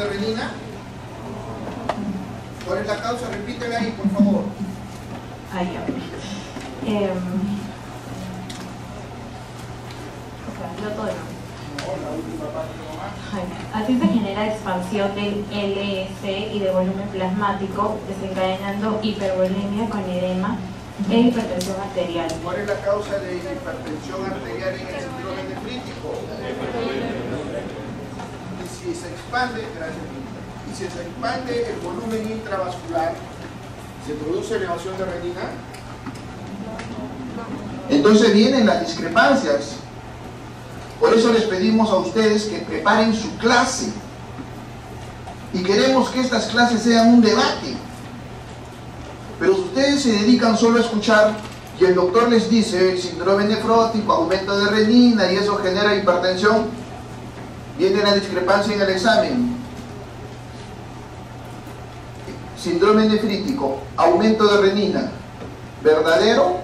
de renina? ¿Cuál es la causa? Repítela ahí, por favor. Ahí ya. Yo todo Así se genera expansión del LS y de volumen plasmático, desencadenando hipervolemia con edema e hipertensión arterial. ¿Cuál es la causa de hipertensión arterial en el síndrome nefrítico? Y si se expande, y si se expande el volumen intravascular, ¿se produce elevación de renina? Entonces vienen las discrepancias. Por eso les pedimos a ustedes que preparen su clase. Y queremos que estas clases sean un debate. Pero si ustedes se dedican solo a escuchar y el doctor les dice síndrome nefrótico, aumento de renina y eso genera hipertensión, viene la discrepancia en el examen. Síndrome nefrítico, aumento de renina, ¿verdadero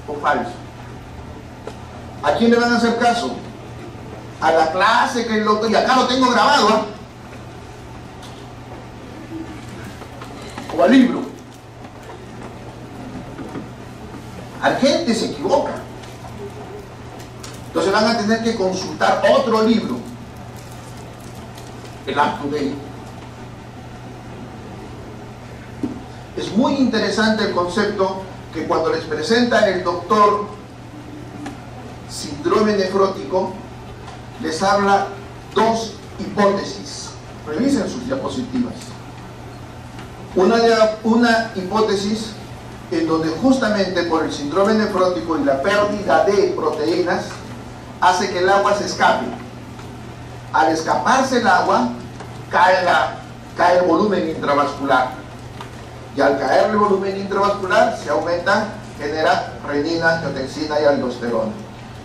o falso? ¿A quién le van a hacer caso? A la clase que el doctor, y acá lo tengo grabado, ¿eh? O al libro. La gente se equivoca. Entonces van a tener que consultar otro libro, el Up to Date. Es muy interesante el concepto que cuando les presenta el doctor síndrome nefrótico, les habla dos hipótesis. Revisen sus diapositivas. Una hipótesis en donde justamente por el síndrome nefrótico y la pérdida de proteínas hace que el agua se escape. Al escaparse el agua, cae el volumen intravascular. Y al caer el volumen intravascular se aumenta, genera renina, angiotensina y aldosterona.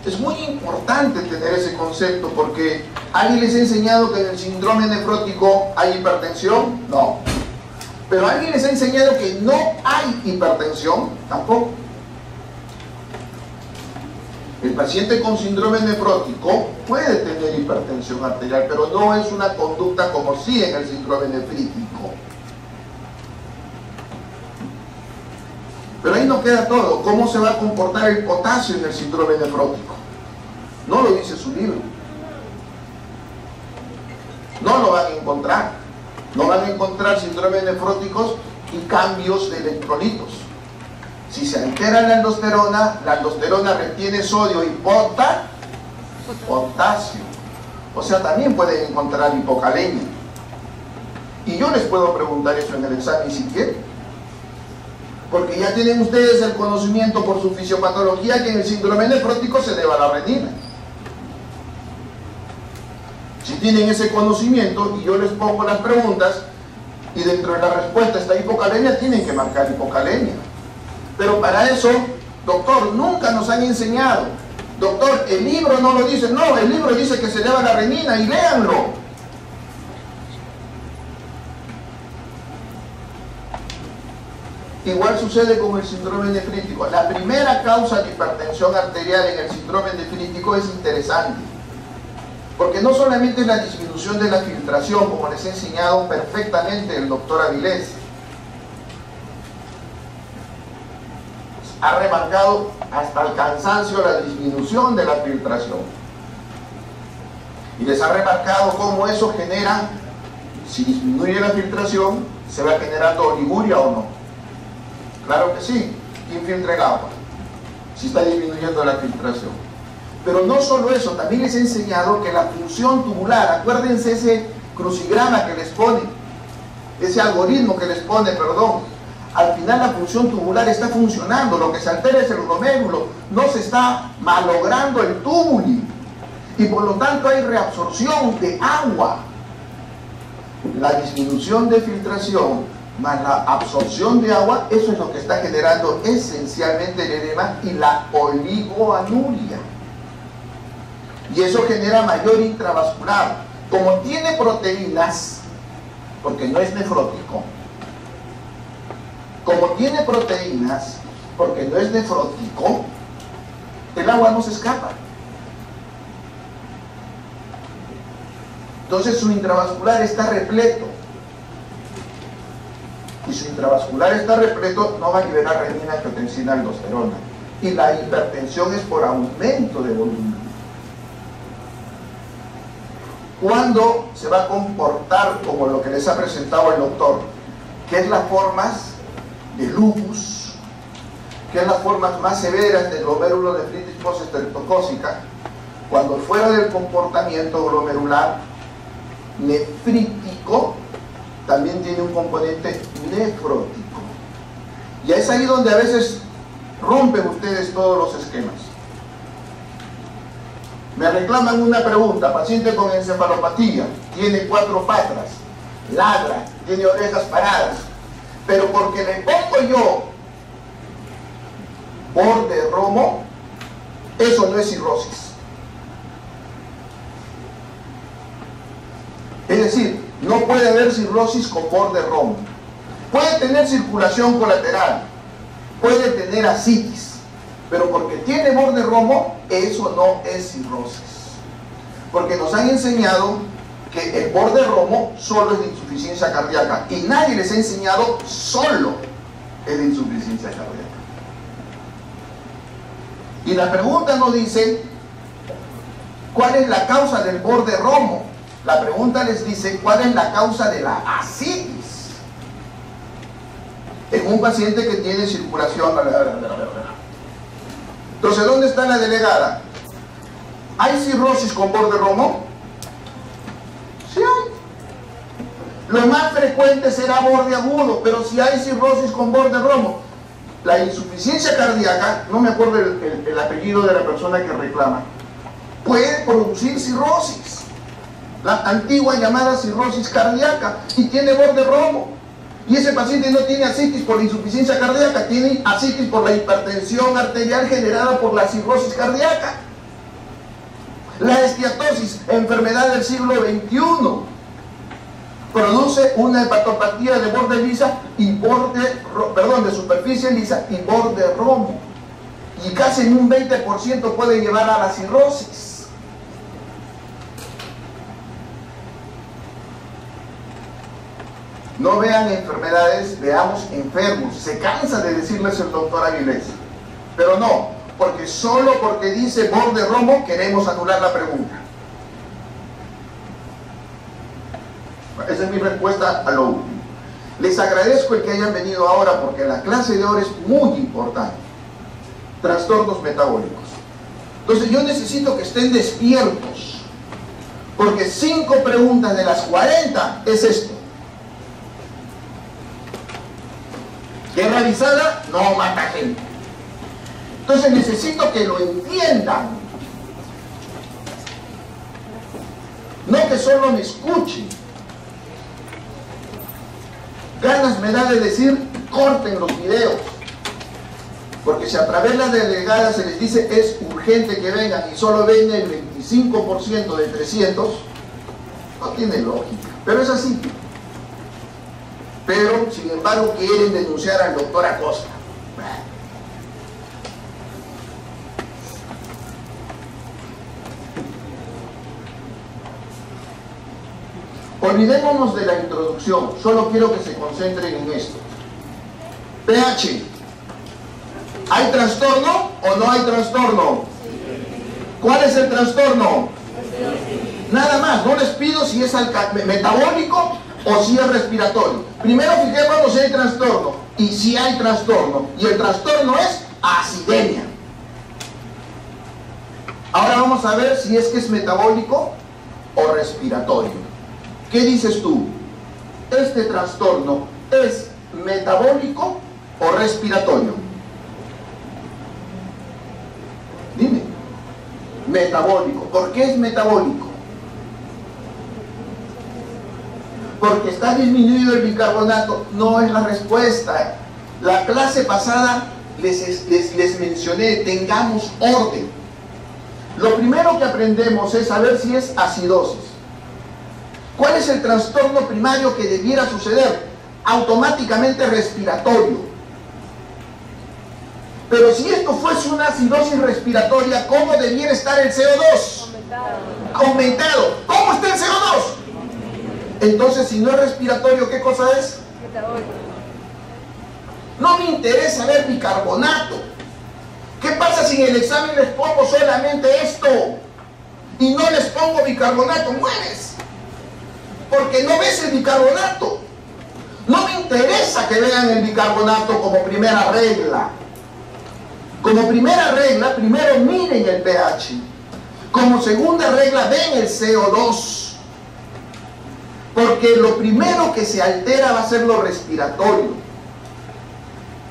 Es muy importante tener ese concepto porque ¿alguien les ha enseñado que en el síndrome nefrótico hay hipertensión? No. ¿Pero alguien les ha enseñado que no hay hipertensión? Tampoco. El paciente con síndrome nefrótico puede tener hipertensión arterial, pero no es una conducta como sí en el síndrome nefrítico. Pero ahí no queda todo. ¿Cómo se va a comportar el potasio en el síndrome nefrótico? No lo dice su libro. No lo van a encontrar. No van a encontrar síndromes nefróticos y cambios de electrolitos. Si se altera la aldosterona retiene sodio y potasio. O sea, también pueden encontrar hipocalemia. Y yo les puedo preguntar eso en el examen si quieren. Porque ya tienen ustedes el conocimiento por su fisiopatología que en el síndrome nefrótico se eleva la renina. Si tienen ese conocimiento y yo les pongo las preguntas y dentro de la respuesta está hipocalemia, tienen que marcar hipocalemia. Pero para eso, doctor, nunca nos han enseñado. Doctor, el libro no lo dice. No, el libro dice que se eleva la renina y léanlo. Igual sucede con el síndrome nefrítico. La primera causa de hipertensión arterial en el síndrome nefrítico es interesante. Porque no solamente es la disminución de la filtración, como les ha enseñado perfectamente el doctor Avilés. Ha remarcado hasta el cansancio la disminución de la filtración. Y les ha remarcado cómo eso genera, si disminuye la filtración, se va generando oliguria o no. Claro que sí, ¿quién filtra el agua? Si está disminuyendo la filtración. Pero no solo eso, también les he enseñado que la función tubular, acuérdense ese crucigrama que les pone, ese algoritmo que les pone, perdón, al final la función tubular está funcionando, lo que se altera es el glomérulo, no se está malogrando el túbuli, y por lo tanto hay reabsorción de agua. La disminución de filtración más la absorción de agua, eso es lo que está generando esencialmente el edema y la oligoanuria. Y eso genera mayor intravascular. Como tiene proteínas, porque no es nefrótico, como tiene proteínas, porque no es nefrótico, el agua no se escapa. Entonces su intravascular está repleto. Y su intravascular está repleto, no va a liberar renina, angiotensina, aldosterona. Y la hipertensión es por aumento de volumen. ¿Cuándo se va a comportar como lo que les ha presentado el doctor? ¿Qué es las formas de lupus? ¿Qué es las formas más severas de glomerulonefritis postestreptocócica? Cuando fuera del comportamiento glomerular nefrítico, también tiene un componente nefrótico. Y es ahí donde a veces rompen ustedes todos los esquemas. Me reclaman una pregunta: paciente con encefalopatía, tiene 4 patas, ladra, tiene orejas paradas, pero porque le pongo yo borde romo, eso no es cirrosis. Es decir, no puede haber cirrosis con borde romo. Puede tener circulación colateral, puede tener ascitis, pero porque tiene borde romo, eso no es cirrosis. Porque nos han enseñado que el borde romo solo es de insuficiencia cardíaca, y nadie les ha enseñado solo es de insuficiencia cardíaca. Y la pregunta nos dice, ¿cuál es la causa del borde romo? La pregunta les dice, ¿cuál es la causa de la ascitis en un paciente que tiene circulación? Entonces, ¿dónde está la delegada? ¿Hay cirrosis con borde romo? Sí hay. Lo más frecuente será borde agudo, pero si hay cirrosis con borde romo, la insuficiencia cardíaca, no me acuerdo el apellido de la persona que reclama, puede producir cirrosis. La antigua llamada cirrosis cardíaca, y tiene borde romo. Y ese paciente no tiene ascitis por la insuficiencia cardíaca, tiene ascitis por la hipertensión arterial generada por la cirrosis cardíaca. La esteatosis, enfermedad del siglo XXI, produce una hepatopatía de borde lisa y de superficie lisa y borde romo. Y casi en un 20% puede llevar a la cirrosis. No vean enfermedades, veamos enfermos. Se cansa de decirles el doctor Avilés, pero no, porque solo porque dice borde romo queremos anular la pregunta. Esa es mi respuesta a lo último. Les agradezco el que hayan venido ahora, porque la clase de ahora es muy importante. Trastornos metabólicos. Entonces yo necesito que estén despiertos, porque 5 preguntas de las 40 es esto. Guerra avisada no mata gente. Entonces necesito que lo entiendan. No que solo me escuchen. Ganas me da de decir, corten los videos. Porque si a través de las delegadas se les dice es urgente que vengan y solo venga el 25% de 300, no tiene lógica. Pero es así. Pero, sin embargo, quieren denunciar al doctor Acosta. Olvidémonos de la introducción, solo quiero que se concentren en esto. pH. ¿Hay trastorno o no hay trastorno? ¿Cuál es el trastorno? Nada más, no les pido si es metabólico o si es respiratorio. Primero fijémonos si hay trastorno. Y si hay trastorno. Y el trastorno es acidemia. Ahora vamos a ver si es que es metabólico o respiratorio. ¿Qué dices tú? ¿Este trastorno es metabólico o respiratorio? Dime. Metabólico. ¿Por qué es metabólico? Porque está disminuido el bicarbonato. No es la respuesta. La clase pasada les mencioné, tengamos orden. Lo primero que aprendemos es saber si es acidosis. ¿Cuál es el trastorno primario que debiera suceder? Automáticamente respiratorio. Pero si esto fuese una acidosis respiratoria, ¿cómo debiera estar el CO2? Aumentado. ¿Cómo está el CO2? Entonces, si no es respiratorio, ¿qué cosa es? Metabólico. No me interesa ver bicarbonato. ¿Qué pasa si en el examen les pongo solamente esto y no les pongo bicarbonato? Mueres, porque no ves el bicarbonato. No me interesa que vean el bicarbonato como primera regla. Como primera regla, primero miren el pH. Como segunda regla, ven el CO2. Porque lo primero que se altera va a ser lo respiratorio.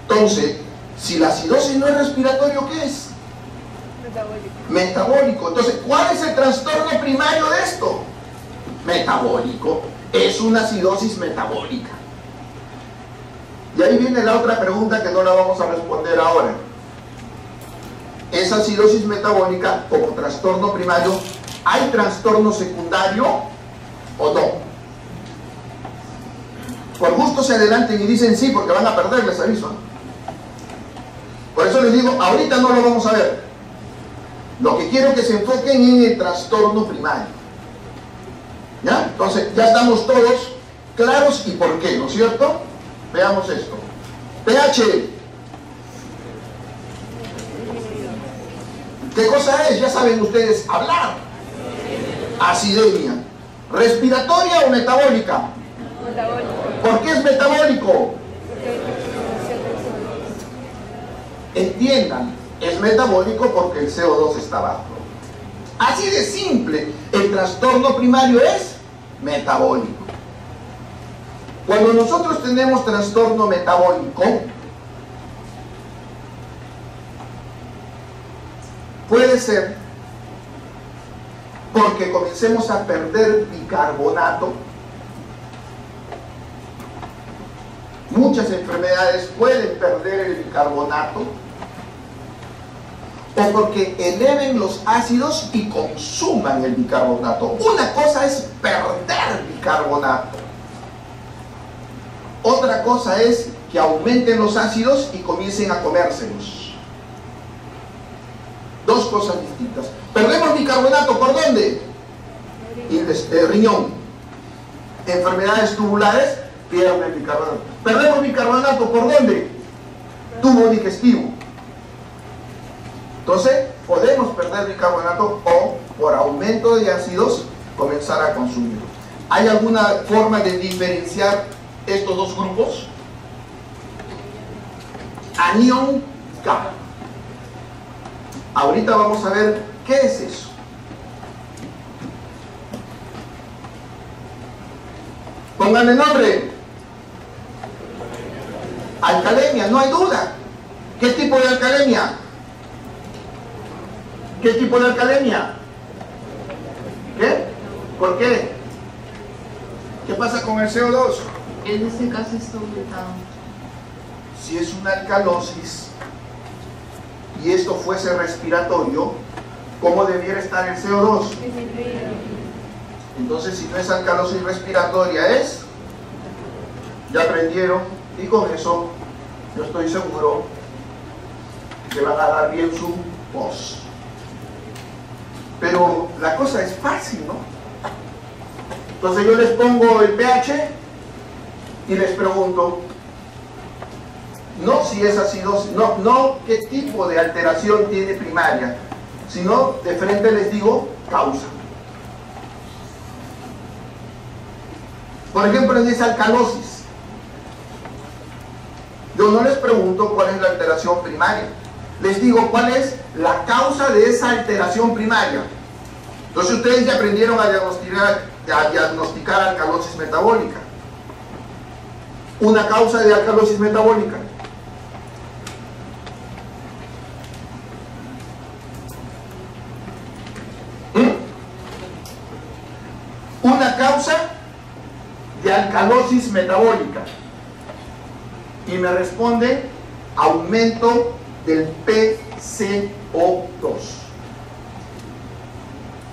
Entonces, si la acidosis no es respiratorio, ¿qué es? Metabólico. Metabólico. Entonces, ¿cuál es el trastorno primario de esto? Metabólico. Es una acidosis metabólica. Y ahí viene la otra pregunta que no la vamos a responder ahora. ¿Es acidosis metabólica como trastorno primario? ¿Hay trastorno secundario o no? Por gusto se adelanten y dicen sí, porque van a perder, les aviso. Por eso les digo, ahorita no lo vamos a ver. Lo que quiero es que se enfoquen en el trastorno primario. ¿Ya? Entonces, ya estamos todos claros y por qué, ¿no es cierto? Veamos esto. pH. ¿Qué cosa es? Ya saben ustedes hablar. Acidemia. ¿Respiratoria o metabólica? Metabólico. ¿Por qué es metabólico? Entiendan, es metabólico porque el CO2 está bajo. Así de simple. El trastorno primario es metabólico. Cuando nosotros tenemos trastorno metabólico, puede ser porque comencemos a perder bicarbonato. Muchas enfermedades pueden perder el bicarbonato, o porque eleven los ácidos y consuman el bicarbonato. Una cosa es perder bicarbonato. Otra cosa es que aumenten los ácidos y comiencen a comérselos. Dos cosas distintas. Perdemos bicarbonato, ¿por dónde? Riñón. Enfermedades tubulares pierden bicarbonato. Perdemos bicarbonato, ¿por dónde? Tubo digestivo. Entonces, podemos perder bicarbonato o por aumento de ácidos comenzar a consumirlo. ¿Hay alguna forma de diferenciar estos dos grupos? Anión K. Ahorita vamos a ver qué es eso. Pónganle nombre. Alcalemia, no hay duda. ¿Qué tipo de alcalemia? ¿Qué tipo de alcalemia? ¿Qué? ¿Por qué? ¿Qué pasa con el CO2? En este caso está aumentado. Si es una alcalosis y esto fuese respiratorio, ¿cómo debiera estar el CO2? Entonces, si no es alcalosis respiratoria, es... Ya aprendieron, y con eso yo estoy seguro que van a dar bien su voz. Pero la cosa es fácil, ¿no? Entonces yo les pongo el pH y les pregunto, no si es acidosis, no qué tipo de alteración tiene primaria, sino de frente les digo causa. Por ejemplo, en esa alcalosis, yo no les pregunto cuál es la alteración primaria, les digo cuál es la causa de esa alteración primaria. Entonces ustedes ya aprendieron a diagnosticar alcalosis metabólica. Una causa de alcalosis metabólica. Una causa de alcalosis metabólica. Y me responde aumento del PCO2.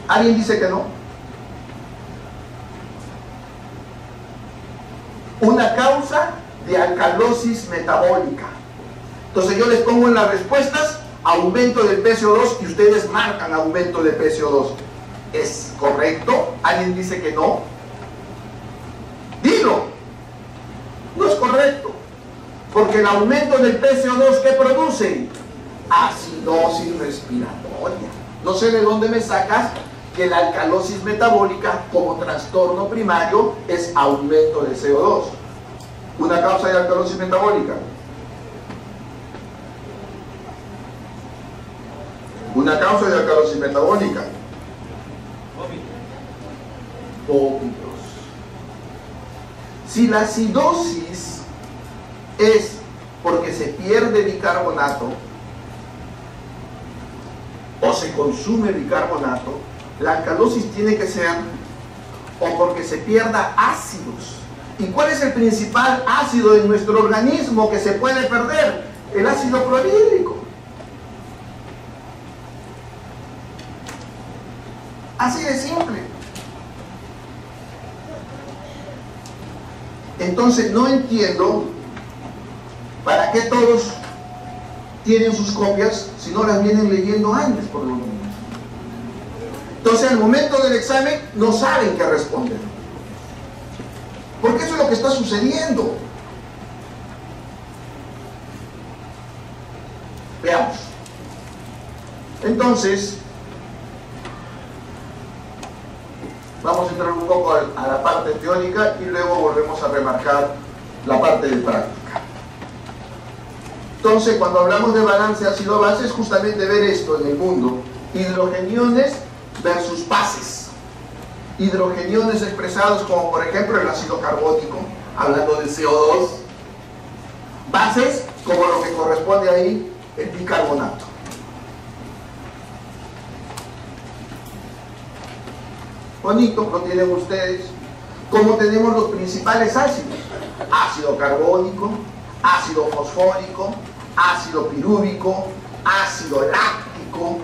¿Alguien dice que no? Una causa de alcalosis metabólica. Entonces yo les pongo en las respuestas aumento del PCO2 y ustedes marcan aumento del PCO2. ¿Es correcto? ¿Alguien dice que no? tranquilo. No es correcto, porque el aumento del PCO2 ¿qué produce? Acidosis respiratoria. No sé de dónde me sacas que la alcalosis metabólica como trastorno primario es aumento de CO2. Una causa de alcalosis metabólica. Una causa de alcalosis metabólica. Vómitos. Si la acidosis es porque se pierde bicarbonato o se consume bicarbonato, la alcalosis tiene que ser o porque se pierda ácidos. ¿Y cuál es el principal ácido en nuestro organismo que se puede perder? El ácido clorhídrico. Así de simple. Entonces no entiendo para qué todos tienen sus copias si no las vienen leyendo antes por lo menos. Entonces al momento del examen no saben qué responder. Porque eso es lo que está sucediendo. Veamos. Entonces, vamos a entrar un poco a la parte teórica y luego volvemos a remarcar la parte de práctica. Entonces, cuando hablamos de balance ácido-base es justamente ver esto en el mundo. Hidrogeniones versus bases. Hidrogeniones expresados como por ejemplo el ácido carbónico, hablando del CO2. Bases como lo que corresponde ahí, el bicarbonato. Bonito, lo tienen ustedes. Como tenemos los principales ácidos: ácido carbónico, ácido fosfórico, ácido pirúvico, ácido láctico.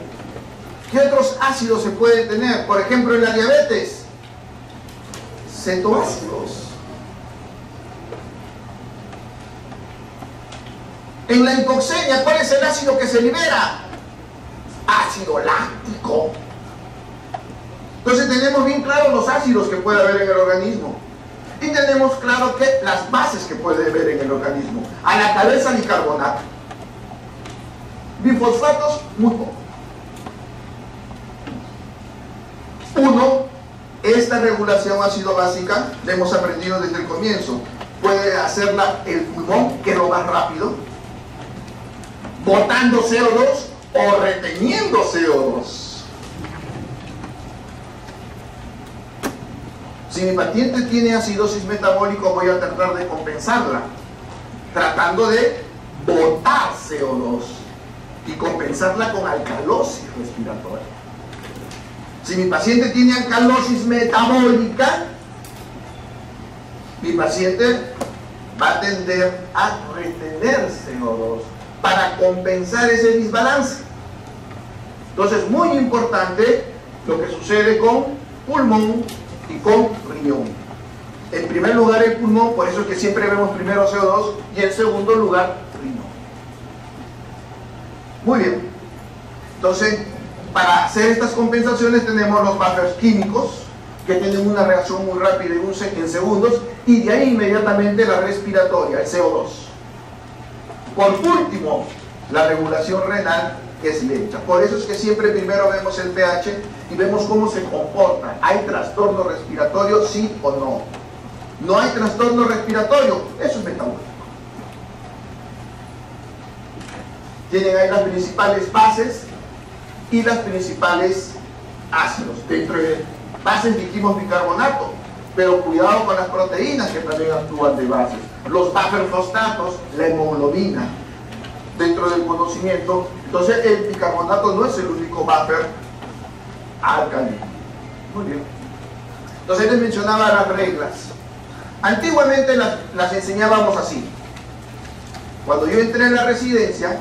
¿Qué otros ácidos se pueden tener? Por ejemplo, en la diabetes, cetoácidos. En la hipoxemia, ¿cuál es el ácido que se libera? Ácido láctico. Entonces tenemos bien claro los ácidos que puede haber en el organismo. Y tenemos claro que las bases que puede haber en el organismo. A la cabeza bicarbonato. Bifosfatos, muy poco. Uno, esta regulación ácido-básica, la hemos aprendido desde el comienzo. Puede hacerla el pulmón, que es lo más rápido, botando CO2 o reteniendo CO2. Si mi paciente tiene acidosis metabólica, voy a tratar de compensarla, tratando de botar CO2 y compensarla con alcalosis respiratoria. Si mi paciente tiene alcalosis metabólica, mi paciente va a tender a retener CO2 para compensar ese desbalance. Entonces, muy importante lo que sucede con pulmón y con riñón. En primer lugar el pulmón, por eso es que siempre vemos primero CO2, y en segundo lugar riñón. Muy bien. Entonces, para hacer estas compensaciones tenemos los buffers químicos, que tienen una reacción muy rápida en segundos, y de ahí inmediatamente la respiratoria, el CO2. Por último, la regulación renal, que es lenta. Por eso es que siempre primero vemos el pH y vemos cómo se comporta. ¿Hay trastorno respiratorio, sí o no? No hay trastorno respiratorio, eso es metabólico. Tienen ahí las principales bases y las principales ácidos. Dentro de bases dijimos bicarbonato, pero cuidado con las proteínas que también actúan de bases. Los buffer-fosfatos, la hemoglobina, dentro del conocimiento. Entonces el bicarbonato no es el único buffer alcalino. Muy bien. Entonces les mencionaba las reglas. Antiguamente las enseñábamos así. Cuando yo entré en la residencia,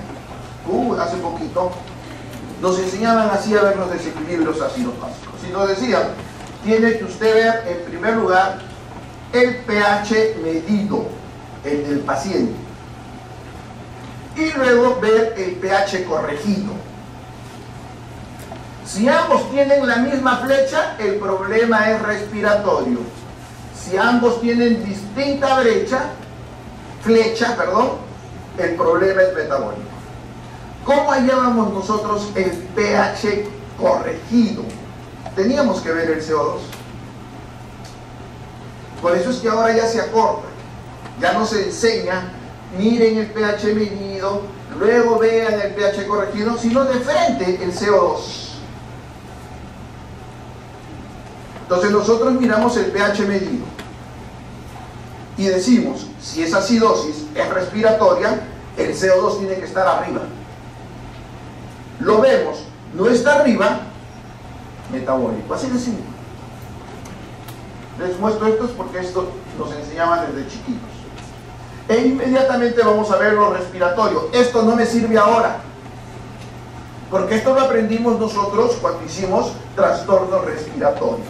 hace poquito, nos enseñaban así a ver los desequilibrios ácidos básicos. Y nos decían, tiene que usted ver en primer lugar el pH medido, el del paciente, y luego ver el pH corregido. Si ambos tienen la misma flecha, el problema es respiratorio. Si ambos tienen distinta flecha, el problema es metabólico. ¿Cómo hallábamos nosotros el pH corregido? Teníamos que ver el CO2. Por eso es que ahora ya se acorta. Ya no se enseña, miren el pH medido, luego vean el pH corregido, sino de frente el CO2. Entonces nosotros miramos el pH medido y decimos, si esa acidosis es respiratoria, el CO2 tiene que estar arriba. Lo vemos, no está arriba, metabólico. Así de simple. Les muestro esto porque esto nos enseñaban desde chiquitos. E inmediatamente vamos a ver lo respiratorio. Esto no me sirve ahora, porque esto lo aprendimos nosotros cuando hicimos trastornos respiratorios.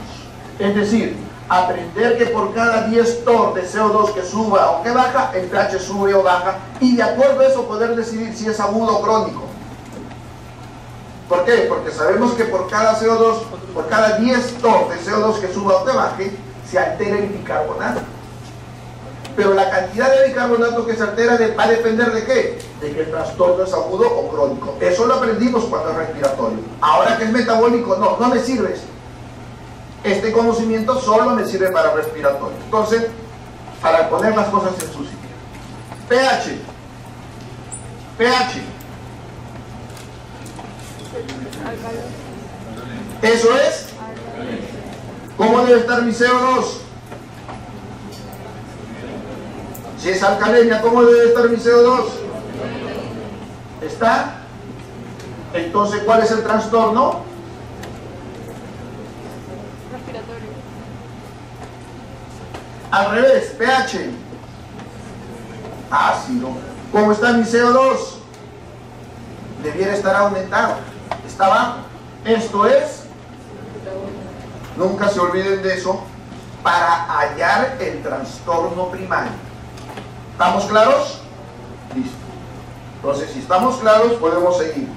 Es decir, aprender que por cada 10 torr de CO2 que suba o que baja, el pH sube o baja, y de acuerdo a eso poder decidir si es agudo o crónico. ¿Por qué? Porque sabemos que por cada 10 torr de CO2 que suba o que baje, se altera el bicarbonato. Pero la cantidad de bicarbonato que se altera va a depender ¿de qué? De que el trastorno es agudo o crónico. Eso lo aprendimos cuando es respiratorio. Ahora que es metabólico, no me sirve esto. Este conocimiento solo me sirve para respiratorio. Entonces, para poner las cosas en su sitio. pH. Eso es. ¿Cómo debe estar mi CO2? Si es alcalenia, ¿cómo debe estar mi CO2? ¿Está? Entonces, ¿cuál es el trastorno? Respiratorio. Al revés, pH. Ácido. ¿Cómo está mi CO2? Debiera estar aumentado. Está bajo. Esto es, nunca se olviden de eso, para hallar el trastorno primario. ¿Estamos claros? Listo. Entonces, si estamos claros, podemos seguir.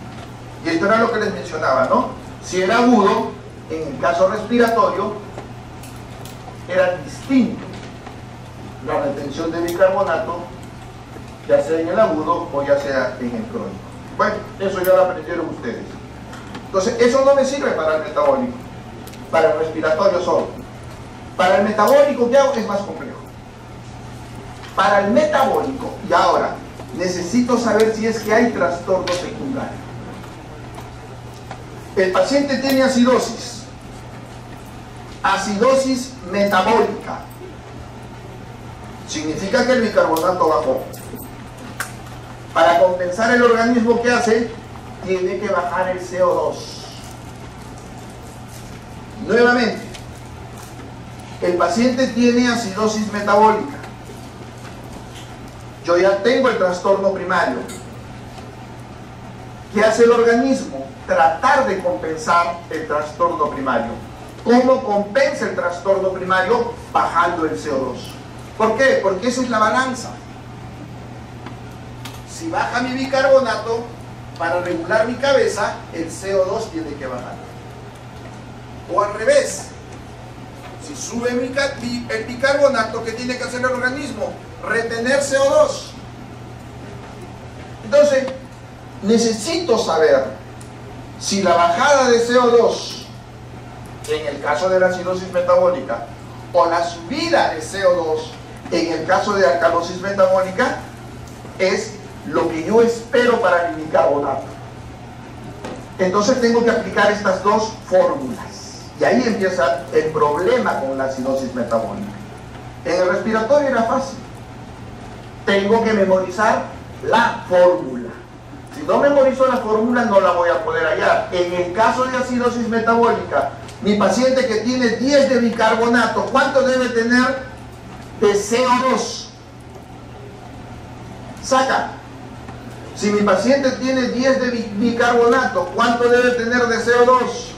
Y esto era lo que les mencionaba, ¿no? Si era agudo, en el caso respiratorio, era distinto la retención de bicarbonato, ya sea en el agudo o ya sea en el crónico. Bueno, eso ya lo aprendieron ustedes. Entonces, eso no me sirve para el metabólico, para el respiratorio solo. Para el metabólico, ¿qué hago? Es más complejo. Para el metabólico, y ahora, necesito saber si es que hay trastorno secundario. El paciente tiene acidosis metabólica. Significa que el bicarbonato bajó. Para compensar el organismo, ¿qué hace? Tiene que bajar el CO2. Nuevamente, el paciente tiene acidosis metabólica. Yo ya tengo el trastorno primario. ¿Qué hace el organismo? Tratar de compensar el trastorno primario. ¿Cómo compensa el trastorno primario? Bajando el CO2. ¿Por qué? Porque esa es la balanza. Si baja mi bicarbonato, para regular mi cabeza, el CO2 tiene que bajar. O al revés, si sube el bicarbonato, ¿qué tiene que hacer el organismo? Retener CO2. Entonces, necesito saber si la bajada de CO2, en el caso de la acidosis metabólica, o la subida de CO2, en el caso de alcalosis metabólica, es lo que yo espero para el bicarbonato. Entonces tengo que aplicar estas dos fórmulas. Y ahí empieza el problema con la acidosis metabólica. En el respiratorio era fácil. Tengo que memorizar la fórmula. Si no memorizo la fórmula, no la voy a poder hallar. En el caso de acidosis metabólica, mi paciente que tiene 10 de bicarbonato, ¿cuánto debe tener de CO2? Saca. Si mi paciente tiene 10 de bicarbonato, ¿cuánto debe tener de CO2?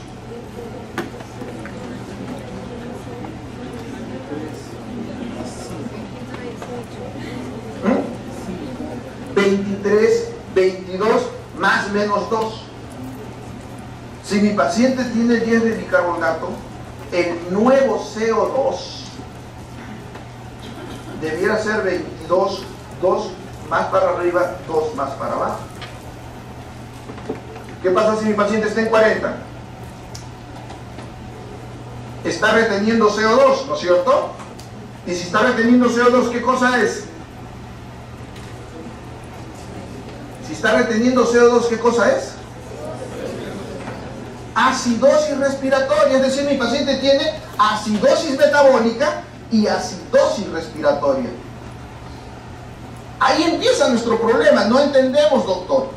¿Mm? 23, 22, más menos 2. Si mi paciente tiene 10 de bicarbonato, el nuevo CO2 debiera ser 22, 2 más para arriba, 2 más para abajo. ¿Qué pasa si mi paciente está en 40? Está reteniendo CO2, ¿no es cierto? Y si está reteniendo CO2, ¿qué cosa es? Si está reteniendo CO2, ¿qué cosa es? Acidosis respiratoria, es decir, mi paciente tiene acidosis metabólica y acidosis respiratoria. Ahí empieza nuestro problema, no entendemos, doctor.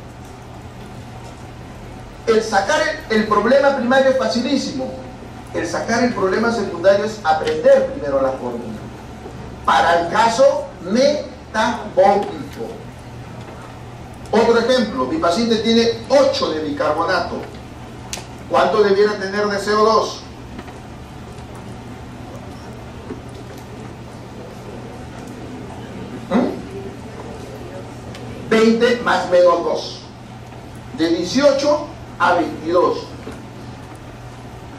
El sacar el problema primario es facilísimo. El sacar el problema secundario es aprender primero la fórmula. Para el caso metabólico. Otro ejemplo, mi paciente tiene 8 de bicarbonato. ¿Cuánto debiera tener de CO2? ¿Mm? 20 más menos 2. De 18 a 22.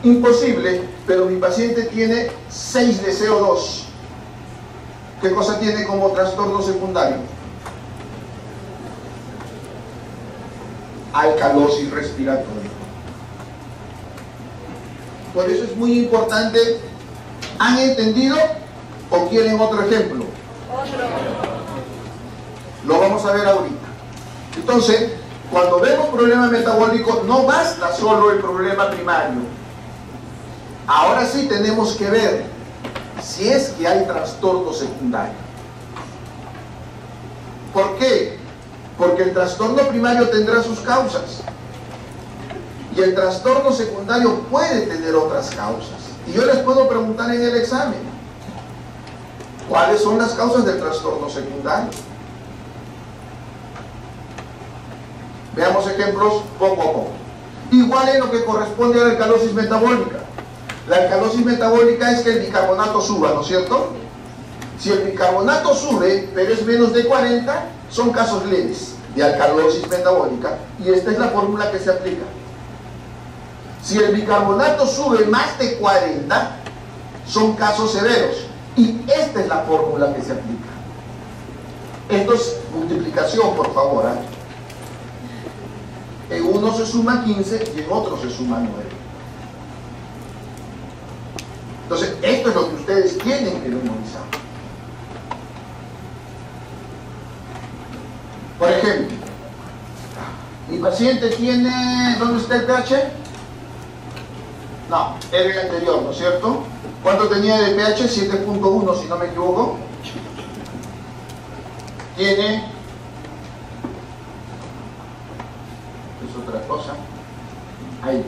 Imposible, pero mi paciente tiene 6 de CO2. ¿Qué cosa tiene como trastorno secundario? Alcalosis respiratoria. Por eso es muy importante. ¿Han entendido o quieren otro ejemplo? Lo vamos a ver ahorita. Entonces, cuando vemos problema metabólico, no basta solo el problema primario. Ahora sí tenemos que ver si es que hay trastorno secundario. ¿Por qué? Porque el trastorno primario tendrá sus causas y el trastorno secundario puede tener otras causas. Y yo les puedo preguntar en el examen, ¿cuáles son las causas del trastorno secundario? Veamos ejemplos poco a poco. Igual es lo que corresponde a la alcalosis metabólica. La alcalosis metabólica es que el bicarbonato suba, ¿no es cierto? Si el bicarbonato sube, pero es menos de 40, son casos leves de alcalosis metabólica y esta es la fórmula que se aplica. Si el bicarbonato sube más de 40, son casos severos y esta es la fórmula que se aplica. Esto es multiplicación, por favor, ¿eh? En uno se suma 15 y en otro se suma 9. Entonces, esto es lo que ustedes tienen que memorizar. Por ejemplo, mi paciente tiene... ¿Dónde está el pH? No, era el anterior, ¿no es cierto? ¿Cuánto tenía de pH? 7.1, si no me equivoco. Tiene... es otra cosa. Ahí.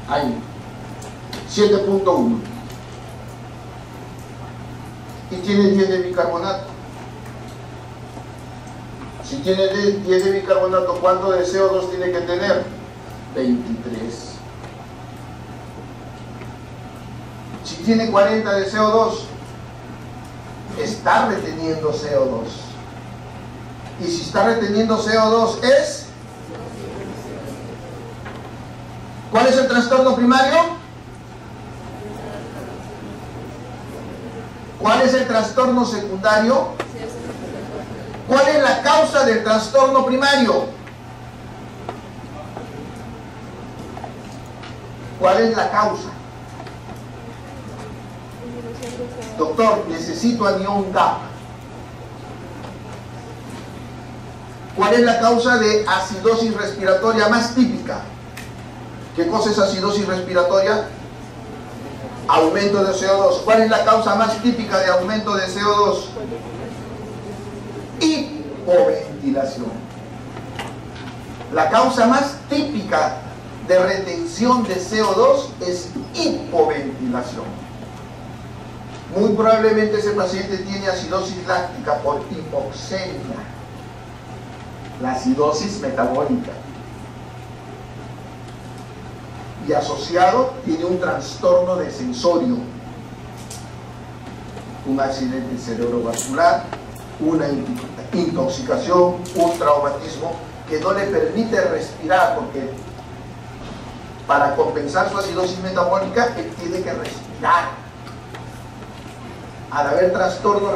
Ahí. 7.1. Y tiene 10 de bicarbonato. Si tiene 10 de bicarbonato, ¿cuánto de CO2 tiene que tener? 23. Si tiene 40 de CO2, está reteniendo CO2. Y si está reteniendo CO2 es... ¿cuál es el trastorno primario? ¿Cuál es el trastorno secundario? ¿Cuál es la causa del trastorno primario? ¿Cuál es la causa? Doctor, necesito anión K. ¿Cuál es la causa de acidosis respiratoria más típica? ¿Qué cosa es acidosis respiratoria? Aumento de CO2. ¿Cuál es la causa más típica de aumento de CO2? Hipoventilación. La causa más típica de retención de CO2 es hipoventilación. Muy probablemente ese paciente tiene acidosis láctica por hipoxemia. La acidosis metabólica. Y asociado tiene un trastorno de sensorio, un accidente cerebrovascular, una intoxicación, un traumatismo que no le permite respirar porque para compensar su acidosis metabólica, él tiene que respirar. Al haber trastorno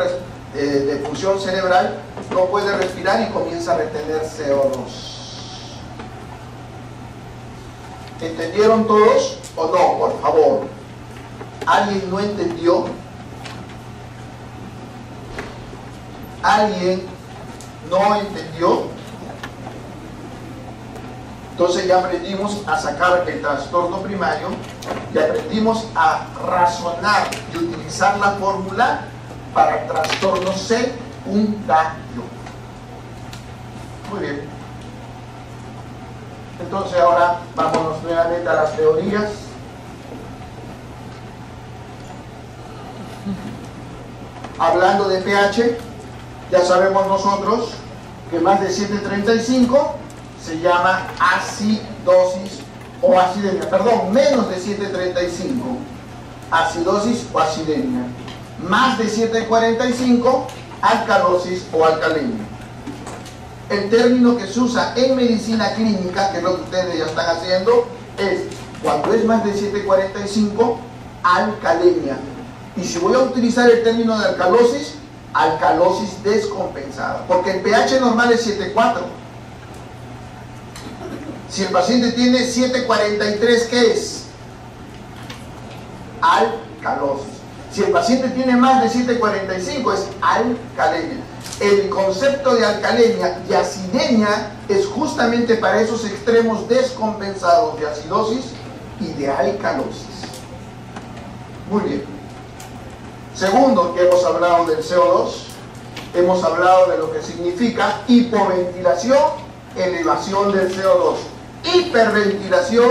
de función cerebral, no puede respirar y comienza a retener CO2. ¿Entendieron todos o no? Por favor. ¿Alguien no entendió? ¿Alguien no entendió? Entonces ya aprendimos a sacar el trastorno primario y aprendimos a razonar y utilizar la fórmula para el trastorno secundario. Muy bien. Entonces ahora vámonos nuevamente a las teorías. Hablando de pH, ya sabemos nosotros que más de 7.35 se llama acidosis o acidemia, perdón, menos de 7.35, acidosis o acidemia. Más de 7.45, alcalosis o alcalemia. El término que se usa en medicina clínica, que es lo que ustedes ya están haciendo, es cuando es más de 7.45, alcalemia. Y si voy a utilizar el término de alcalosis, alcalosis descompensada, porque el pH normal es 7.4. Si el paciente tiene 7.43, ¿qué es? Alcalosis. Si el paciente tiene más de 7.45, es alcalemia. El concepto de alcalemia y acidemia es justamente para esos extremos descompensados de acidosis y de alcalosis. Muy bien. Segundo, que hemos hablado del CO2, hemos hablado de lo que significa hipoventilación, elevación del CO2. Hiperventilación,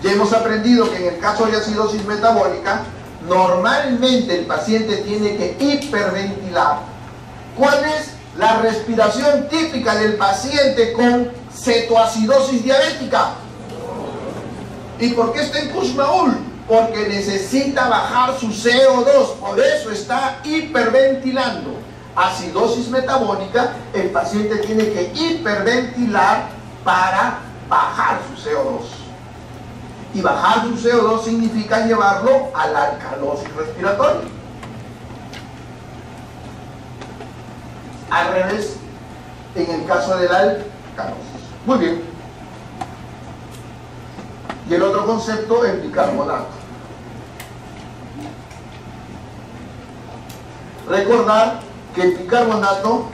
ya hemos aprendido que en el caso de acidosis metabólica, normalmente el paciente tiene que hiperventilar. ¿Cuál es la respiración típica del paciente con cetoacidosis diabética? ¿Y por qué está en Kussmaul? Porque necesita bajar su CO2, por eso está hiperventilando. Acidosis metabólica, el paciente tiene que hiperventilar para bajar su CO2. Y bajar su CO2 significa llevarlo a la alcalosis respiratoria. Al revés, en el caso de la alcalosis. Muy bien. Y el otro concepto, el bicarbonato. Recordar que el bicarbonato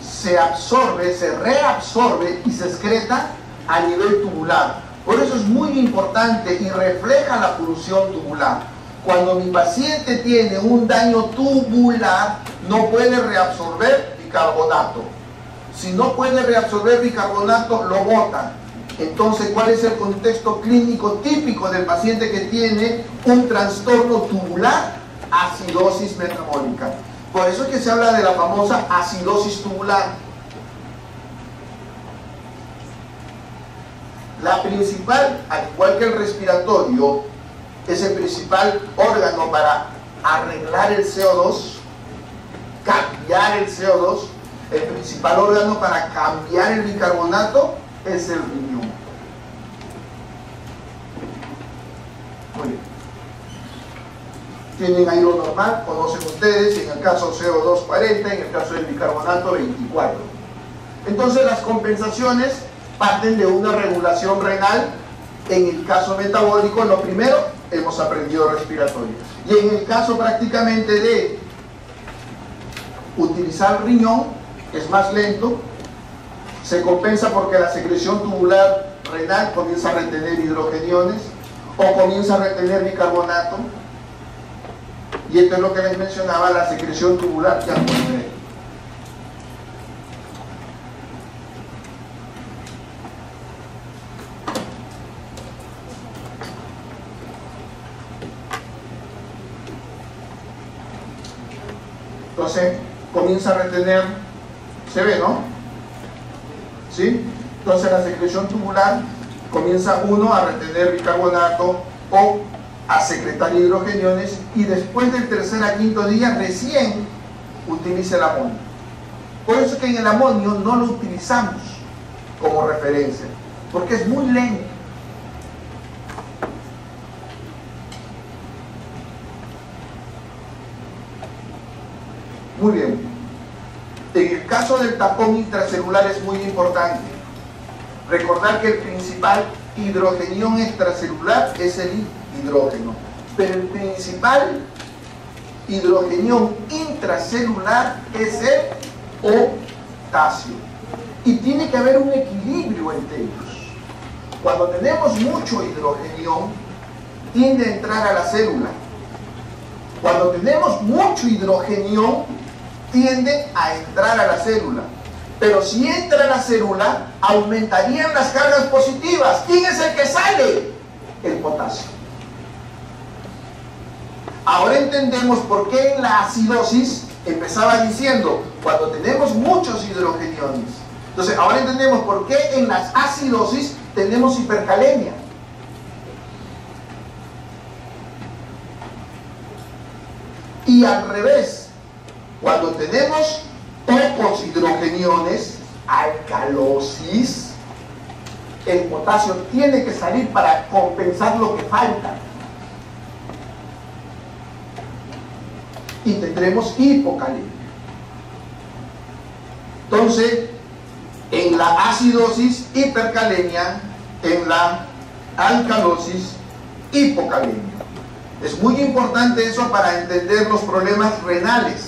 se absorbe, se reabsorbe y se excreta a nivel tubular. Por eso es muy importante y refleja la función tubular. Cuando mi paciente tiene un daño tubular, no puede reabsorber bicarbonato. Si no puede reabsorber bicarbonato, lo bota. Entonces, ¿cuál es el contexto clínico típico del paciente que tiene un trastorno tubular? Acidosis metabólica. Por eso es que se habla de la famosa acidosis tubular. La principal, al igual que el respiratorio, es el principal órgano para arreglar el CO2, cambiar el CO2. El principal órgano para cambiar el bicarbonato es el riñón. Muy bien. Tienen ahí lo normal, conocen ustedes, en el caso CO2 40, en el caso del bicarbonato 24. Entonces las compensaciones parten de una regulación renal. En el caso metabólico, lo primero, hemos aprendido respiratorio. Y en el caso prácticamente de utilizar riñón, es más lento, se compensa porque la secreción tubular renal comienza a retener hidrogeniones o comienza a retener bicarbonato. Y esto es lo que les mencionaba, la secreción tubular que acompaña. Entonces comienza a retener, se ve, ¿no? ¿Sí? Entonces la secreción tubular comienza uno a retener bicarbonato o a secretar hidrogeniones, y después del tercer a quinto día recién utiliza el amonio. Por eso es que en el amonio no lo utilizamos como referencia. porque es muy lento. Muy bien. En el caso del tapón intracelular es muy importante recordar que el principal hidrogenión extracelular es el hidrógeno, pero el principal hidrogenión intracelular es el potasio, y tiene que haber un equilibrio entre ellos. Cuando tenemos mucho hidrogenión, tiende a entrar a la célula. Cuando tenemos mucho hidrogenión, tiende a entrar a la célula. Pero si entra a la célula, aumentarían las cargas positivas. ¿Quién es el que sale? El potasio. Ahora entendemos por qué en la acidosis empezaba diciendo, cuando tenemos muchos hidrogeniones. Entonces, ahora entendemos por qué en las acidosis tenemos hipercalemia. Y al revés, cuando tenemos pocos hidrogeniones, alcalosis, el potasio tiene que salir para compensar lo que falta. Y tendremos hipocalemia. Entonces, en la acidosis, hipercalemia; en la alcalosis, hipocalemia. Es muy importante eso para entender los problemas renales.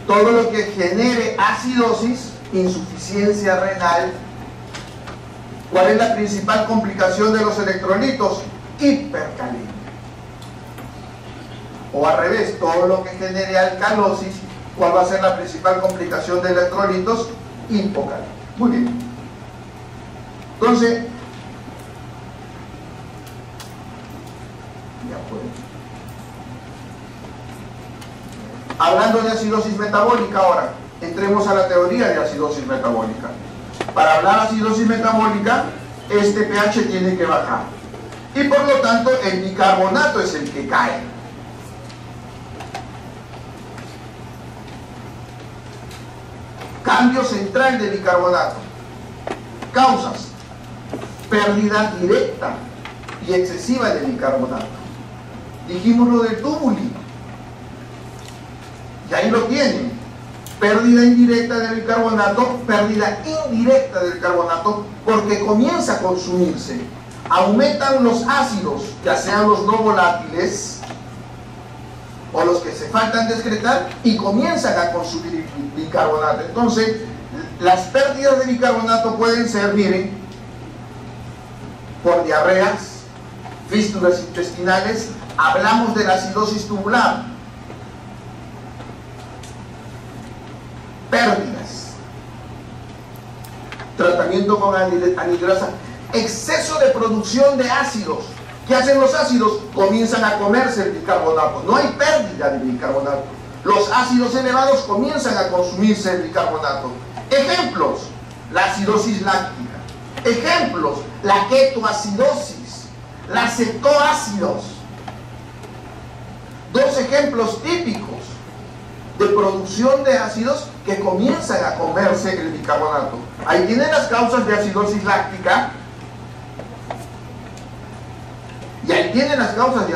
Todo lo que genere acidosis, insuficiencia renal. ¿Cuál es la principal complicación de los electrolitos? Hipercalemia. O al revés, todo lo que genere alcalosis, ¿cuál va a ser la principal complicación de electrolitos? Hipocalemia. Muy bien. Entonces, hablando de acidosis metabólica ahora, entremos a la teoría de acidosis metabólica. Para hablar de acidosis metabólica, este pH tiene que bajar. Y por lo tanto, el bicarbonato es el que cae. Cambio central de bicarbonato. Causas: pérdida directa y excesiva de bicarbonato. Dijimos lo del tubulino. Y ahí lo tienen. Pérdida indirecta del bicarbonato, pérdida indirecta del carbonato, porque comienza a consumirse. Aumentan los ácidos, ya sean los no volátiles o los que se faltan de excretar, y comienzan a consumir bicarbonato. Entonces, las pérdidas de bicarbonato pueden ser, miren, por diarreas, fístulas intestinales. Hablamos de la acidosis tubular. Pérdidas. Tratamiento con anhidrasa. Exceso de producción de ácidos. ¿Qué hacen los ácidos? Comienzan a comerse el bicarbonato. No hay pérdida de bicarbonato. Los ácidos elevados comienzan a consumirse el bicarbonato. Ejemplos: la acidosis láctica. Ejemplos: la ketoacidosis, la cetoácidos. Dos ejemplos típicos de producción de ácidos que comienzan a comerse el bicarbonato. Ahí tienen las causas de acidosis láctica. Y ahí tienen las causas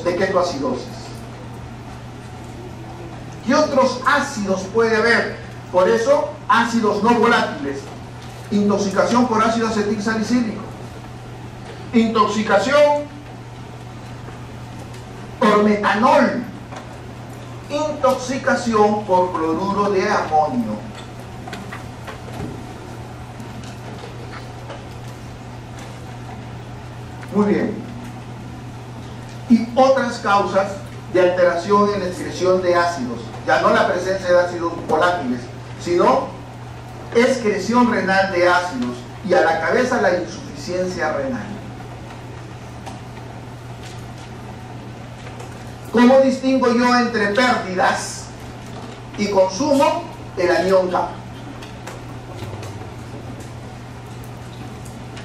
de ketoacidosis. ¿Qué otros ácidos puede haber? Por eso, ácidos no volátiles. Intoxicación por ácido acetilsalicílico. Intoxicación por metanol. Intoxicación por cloruro de amonio. Muy bien. Y otras causas de alteración en la excreción de ácidos. Ya no la presencia de ácidos volátiles, sino excreción renal de ácidos. Y a la cabeza la insuficiencia renal. ¿Cómo distingo yo entre pérdidas y consumo? El anión K.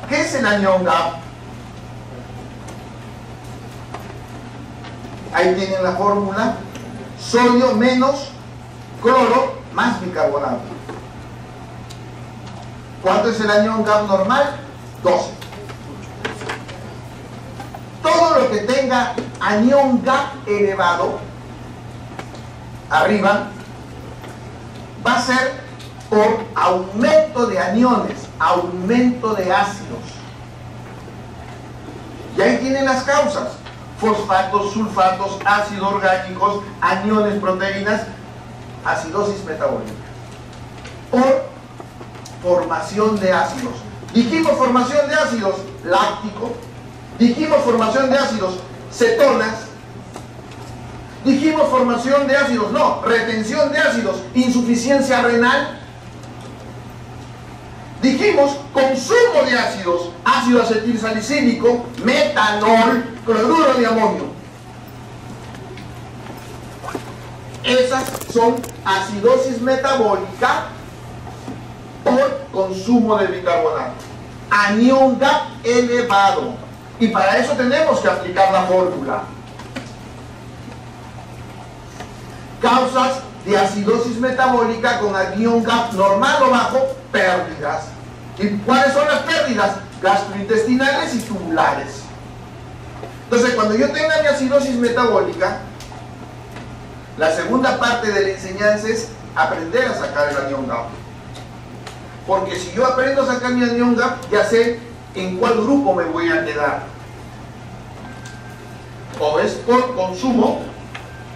¿Qué es el anión K? Ahí tienen la fórmula: sodio menos cloro más bicarbonato. ¿Cuánto es el anión GAP normal? 12. Todo lo que tenga anión GAP elevado arriba va a ser por aumento de aniones, aumento de ácidos. Y ahí tienen las causas: fosfatos, sulfatos, ácidos orgánicos, aniones, proteínas, acidosis metabólica. Por formación de ácidos. Dijimos formación de ácidos láctico, dijimos formación de ácidos cetonas, dijimos formación de ácidos, no, retención de ácidos, insuficiencia renal. Dijimos consumo de ácidos, ácido acetilsalicílico, metanol, cloruro de amonio. Esas son acidosis metabólica por consumo de bicarbonato. Anión GAP elevado. Y para eso tenemos que aplicar la fórmula. Causas de acidosis metabólica con anión GAP normal o bajo: pérdidas. ¿Y cuáles son las pérdidas? Gastrointestinales y tubulares. Entonces, cuando yo tenga mi acidosis metabólica, la segunda parte de la enseñanza es aprender a sacar el anión GAP. Porque si yo aprendo a sacar mi anión GAP, ya sé en cuál grupo me voy a quedar. O es por consumo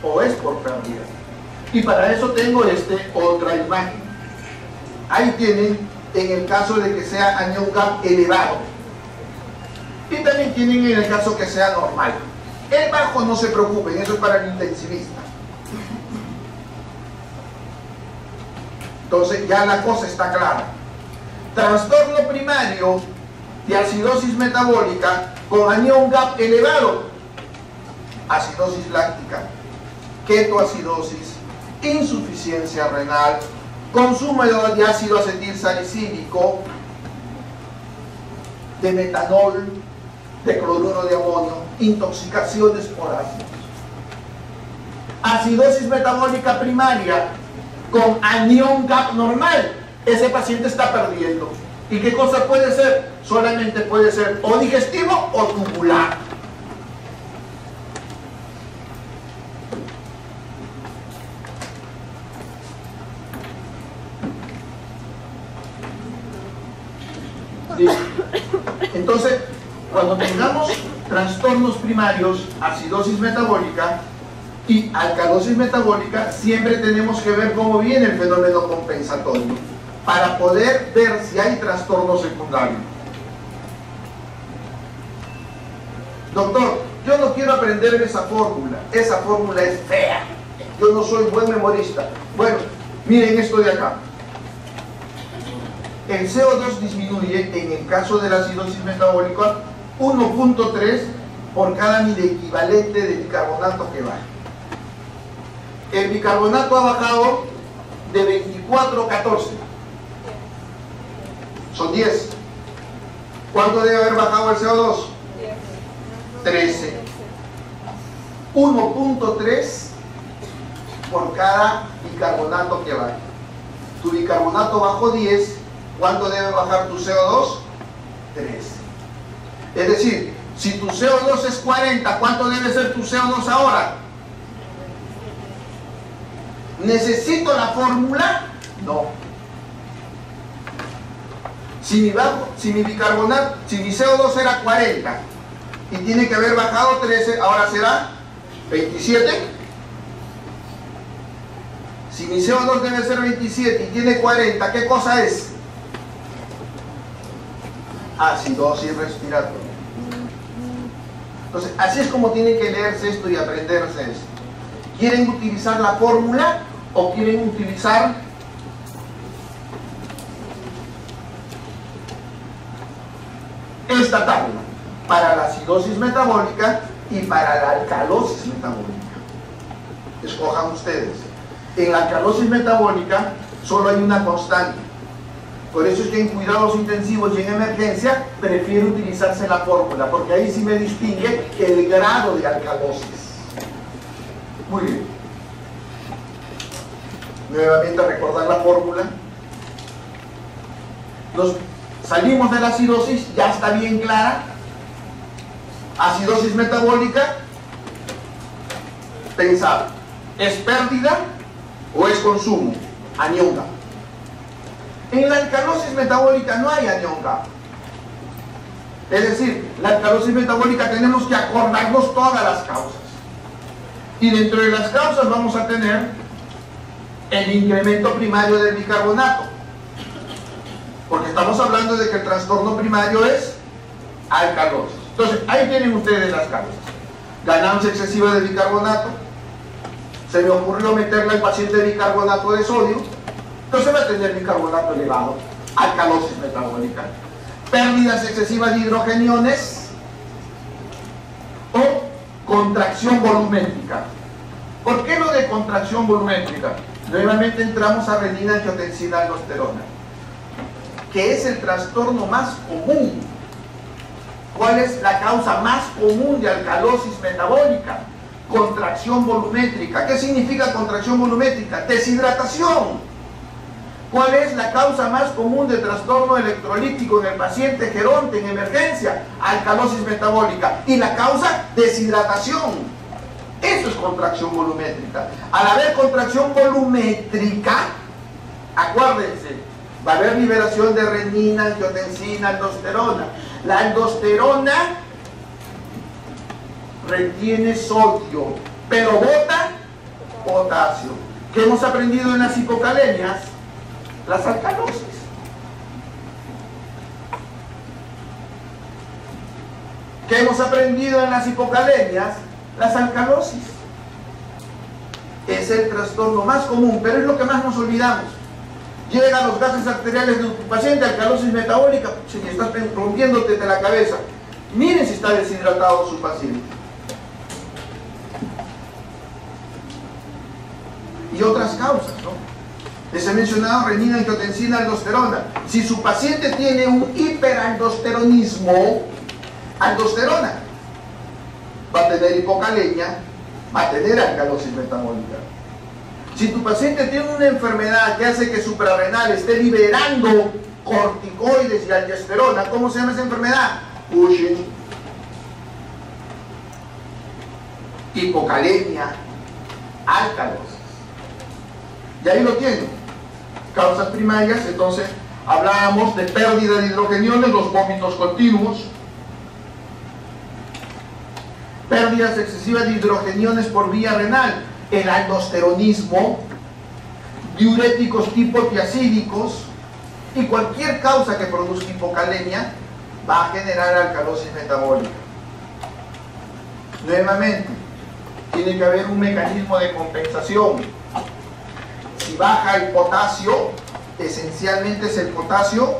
o es por pérdida. Y para eso tengo otra imagen. Ahí tienen, en el caso de que sea anión GAP elevado. Y también tienen en el caso que sea normal. El bajo no se preocupen, eso es para el intensivista. Entonces ya la cosa está clara. Trastorno primario de acidosis metabólica con anión GAP elevado: acidosis láctica, ketoacidosis, insuficiencia renal, consumo de ácido acetilsalicílico, de metanol, de cloruro de amonio, intoxicaciones por ácidos. Acidosis metabólica primaria con anión GAP normal: ese paciente está perdiendo. ¿Y qué cosa puede ser? Solamente puede ser o digestivo o tubular. ¿Sí? Entonces, cuando tengamos trastornos primarios, acidosis metabólica y alcalosis metabólica, siempre tenemos que ver cómo viene el fenómeno compensatorio para poder ver si hay trastorno secundario. Doctor, yo no quiero aprenderme esa fórmula es fea, yo no soy buen memorista. Bueno, miren esto de acá. El CO2 disminuye en el caso de la acidosis metabólica 1.3 por cada miliequivalente de bicarbonato que baja. El bicarbonato ha bajado de 24 a 14. Son 10. ¿Cuánto debe haber bajado el CO2? 13. 1.3 por cada bicarbonato que baja. Tu bicarbonato bajó 10. ¿Cuánto debe bajar tu CO2? 13. Es decir, si tu CO2 es 40, ¿cuánto debe ser tu CO2 ahora? ¿Necesito la fórmula? No. Si mi CO2 era 40 y tiene que haber bajado 13, ahora será 27. Si mi CO2 debe ser 27 y tiene 40, ¿qué cosa es? Acidosis respiratoria. Entonces, así es como tienen que leerse esto y aprenderse esto. ¿Quieren utilizar la fórmula o quieren utilizar esta tabla para la acidosis metabólica y para la alcalosis metabólica? Escojan ustedes. En la alcalosis metabólica solo hay una constante. Por eso es que en cuidados intensivos y en emergencia prefiero utilizarse la fórmula, porque ahí sí me distingue el grado de alcalosis. Muy bien. Nuevamente recordar la fórmula. salimos de la acidosis, ya está bien clara. Acidosis metabólica, pensad, ¿es pérdida o es consumo? Anión K. En la alcalosis metabólica no hay anión K. Es decir, la alcalosis metabólica tenemos que acordarnos todas las causas. Y dentro de las causas vamos a tener el incremento primario del bicarbonato. Porque estamos hablando de que el trastorno primario es alcalosis. Entonces, ahí tienen ustedes las causas. Ganancia excesiva de bicarbonato. Se me ocurrió meterle al paciente bicarbonato de sodio. Entonces va a tener bicarbonato elevado. Alcalosis metabólica. Pérdidas excesivas de hidrogeniones. O contracción volumétrica. ¿Por qué lo de contracción volumétrica? Nuevamente entramos a renina, angiotensina, aldosterona, que es el trastorno más común. ¿Cuál es la causa más común de alcalosis metabólica? Contracción volumétrica. ¿Qué significa contracción volumétrica? Deshidratación. ¿Cuál es la causa más común de trastorno electrolítico en el paciente geronte en emergencia? Alcalosis metabólica. ¿Y la causa? Deshidratación. Eso es contracción volumétrica. Al haber contracción volumétrica, acuérdense, va a haber liberación de renina, angiotensina, aldosterona. La aldosterona retiene sodio, pero bota potasio. ¿Qué hemos aprendido en las hipocalemias? Las alcalosis. ¿Qué hemos aprendido en las hipocalemias? Las alcalosis. Es el trastorno más común, pero es lo que más nos olvidamos. Llegan los gases arteriales de tu paciente, alcalosis metabólica, si estás rompiéndote de la cabeza. Miren si está deshidratado su paciente. Y otras causas, ¿no? Les he mencionado renina, angiotensina, aldosterona. Si su paciente tiene un hiperaldosteronismo, aldosterona, va a tener hipocalemia, va a tener alcalosis metabólica. Si tu paciente tiene una enfermedad que hace que su suprarrenal esté liberando corticoides y aldosterona, ¿cómo se llama esa enfermedad? Cushing. Hipocalemia, alcalosis. Y ahí lo tienen. Causas primarias, entonces hablábamos de pérdida de hidrogeniones, los vómitos continuos, pérdidas excesivas de hidrogeniones por vía renal, el aldosteronismo, diuréticos tipo tiacídicos, y cualquier causa que produzca hipocalemia va a generar alcalosis metabólica. Nuevamente, tiene que haber un mecanismo de compensación. Si baja el potasio, esencialmente es el potasio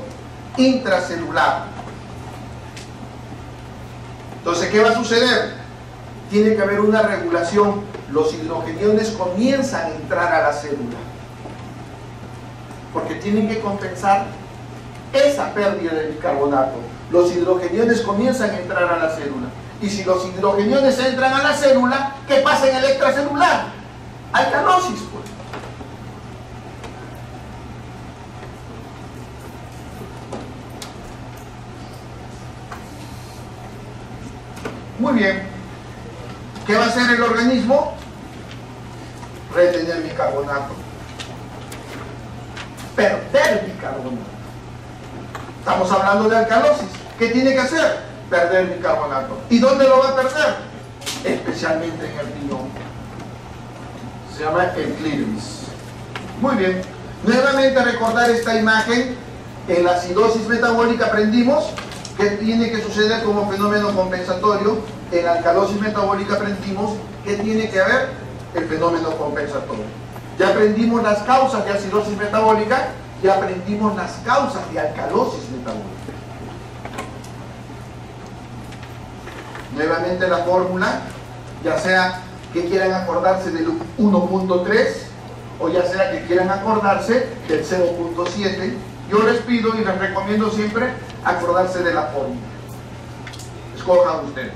intracelular. Entonces, ¿qué va a suceder? Tiene que haber una regulación. Los hidrogeniones comienzan a entrar a la célula, porque tienen que compensar esa pérdida de bicarbonato. Los hidrogeniones comienzan a entrar a la célula. Y si los hidrogeniones entran a la célula, ¿qué pasa en el extracelular? Alcalosis, pues. Muy bien. ¿Qué va a hacer el organismo? Retener bicarbonato. Perder bicarbonato. Estamos hablando de alcalosis. ¿Qué tiene que hacer? Perder bicarbonato. ¿Y dónde lo va a perder? Especialmente en el riñón. Se llama el clítoris. Muy bien. Nuevamente recordar esta imagen. En la acidosis metabólica aprendimos que tiene que suceder como fenómeno compensatorio. En la alcalosis metabólica aprendimos que tiene que haber el fenómeno compensatorio. Ya aprendimos las causas de acidosis metabólica, ya aprendimos las causas de alcalosis metabólica. Nuevamente la fórmula, ya sea que quieran acordarse del 1.3 o ya sea que quieran acordarse del 0.7, yo les pido y les recomiendo siempre acordarse de la fórmula. Escojan ustedes.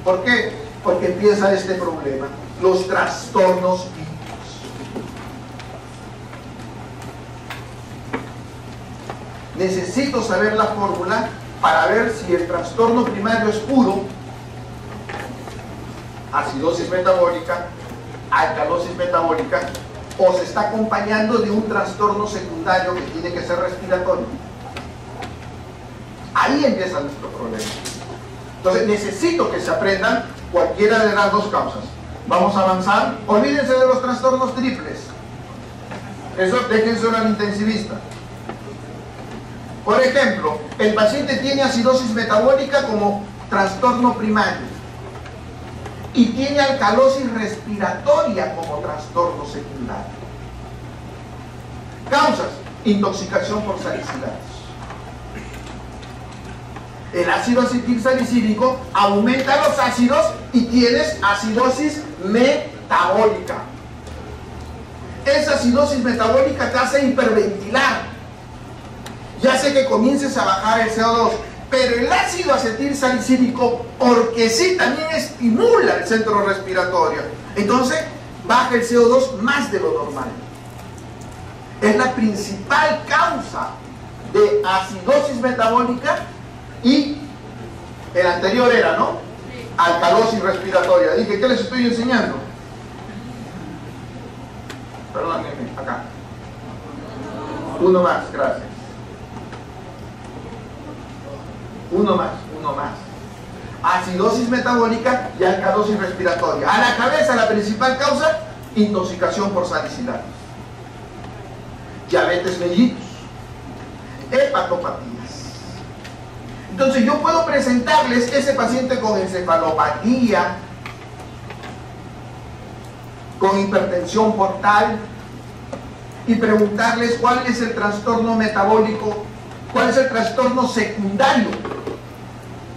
¿Por qué? Porque empieza este problema, los trastornos químicos. necesito saber la fórmula para ver si el trastorno primario es puro, acidosis metabólica, alcalosis metabólica, o se está acompañando de un trastorno secundario que tiene que ser respiratorio. Ahí empieza nuestro problema. Entonces necesito que se aprendan cualquiera de las dos causas. Vamos a avanzar. Olvídense de los trastornos triples. Eso déjense al intensivista. Por ejemplo, el paciente tiene acidosis metabólica como trastorno primario y tiene alcalosis respiratoria como trastorno secundario. Causas: intoxicación por salicilatos. El ácido acetilsalicílico aumenta los ácidos y tienes acidosis metabólica. Esa acidosis metabólica te hace hiperventilar y hace que comiences a bajar el CO2. Pero el ácido acetilsalicílico, porque sí, también estimula el centro respiratorio. Entonces, baja el CO2 más de lo normal. Es la principal causa de acidosis metabólica. Y el anterior era, ¿no? Alcalosis respiratoria. Dije, ¿qué les estoy enseñando? Perdónenme, acá. Uno más, gracias. Uno más. Acidosis metabólica y alcalosis respiratoria. A la cabeza, la principal causa: intoxicación por salicilatos, diabetes mellitus, hepatopatías. Entonces yo puedo presentarles ese paciente con encefalopatía, con hipertensión portal, y preguntarles cuál es el trastorno metabólico, cuál es el trastorno secundario.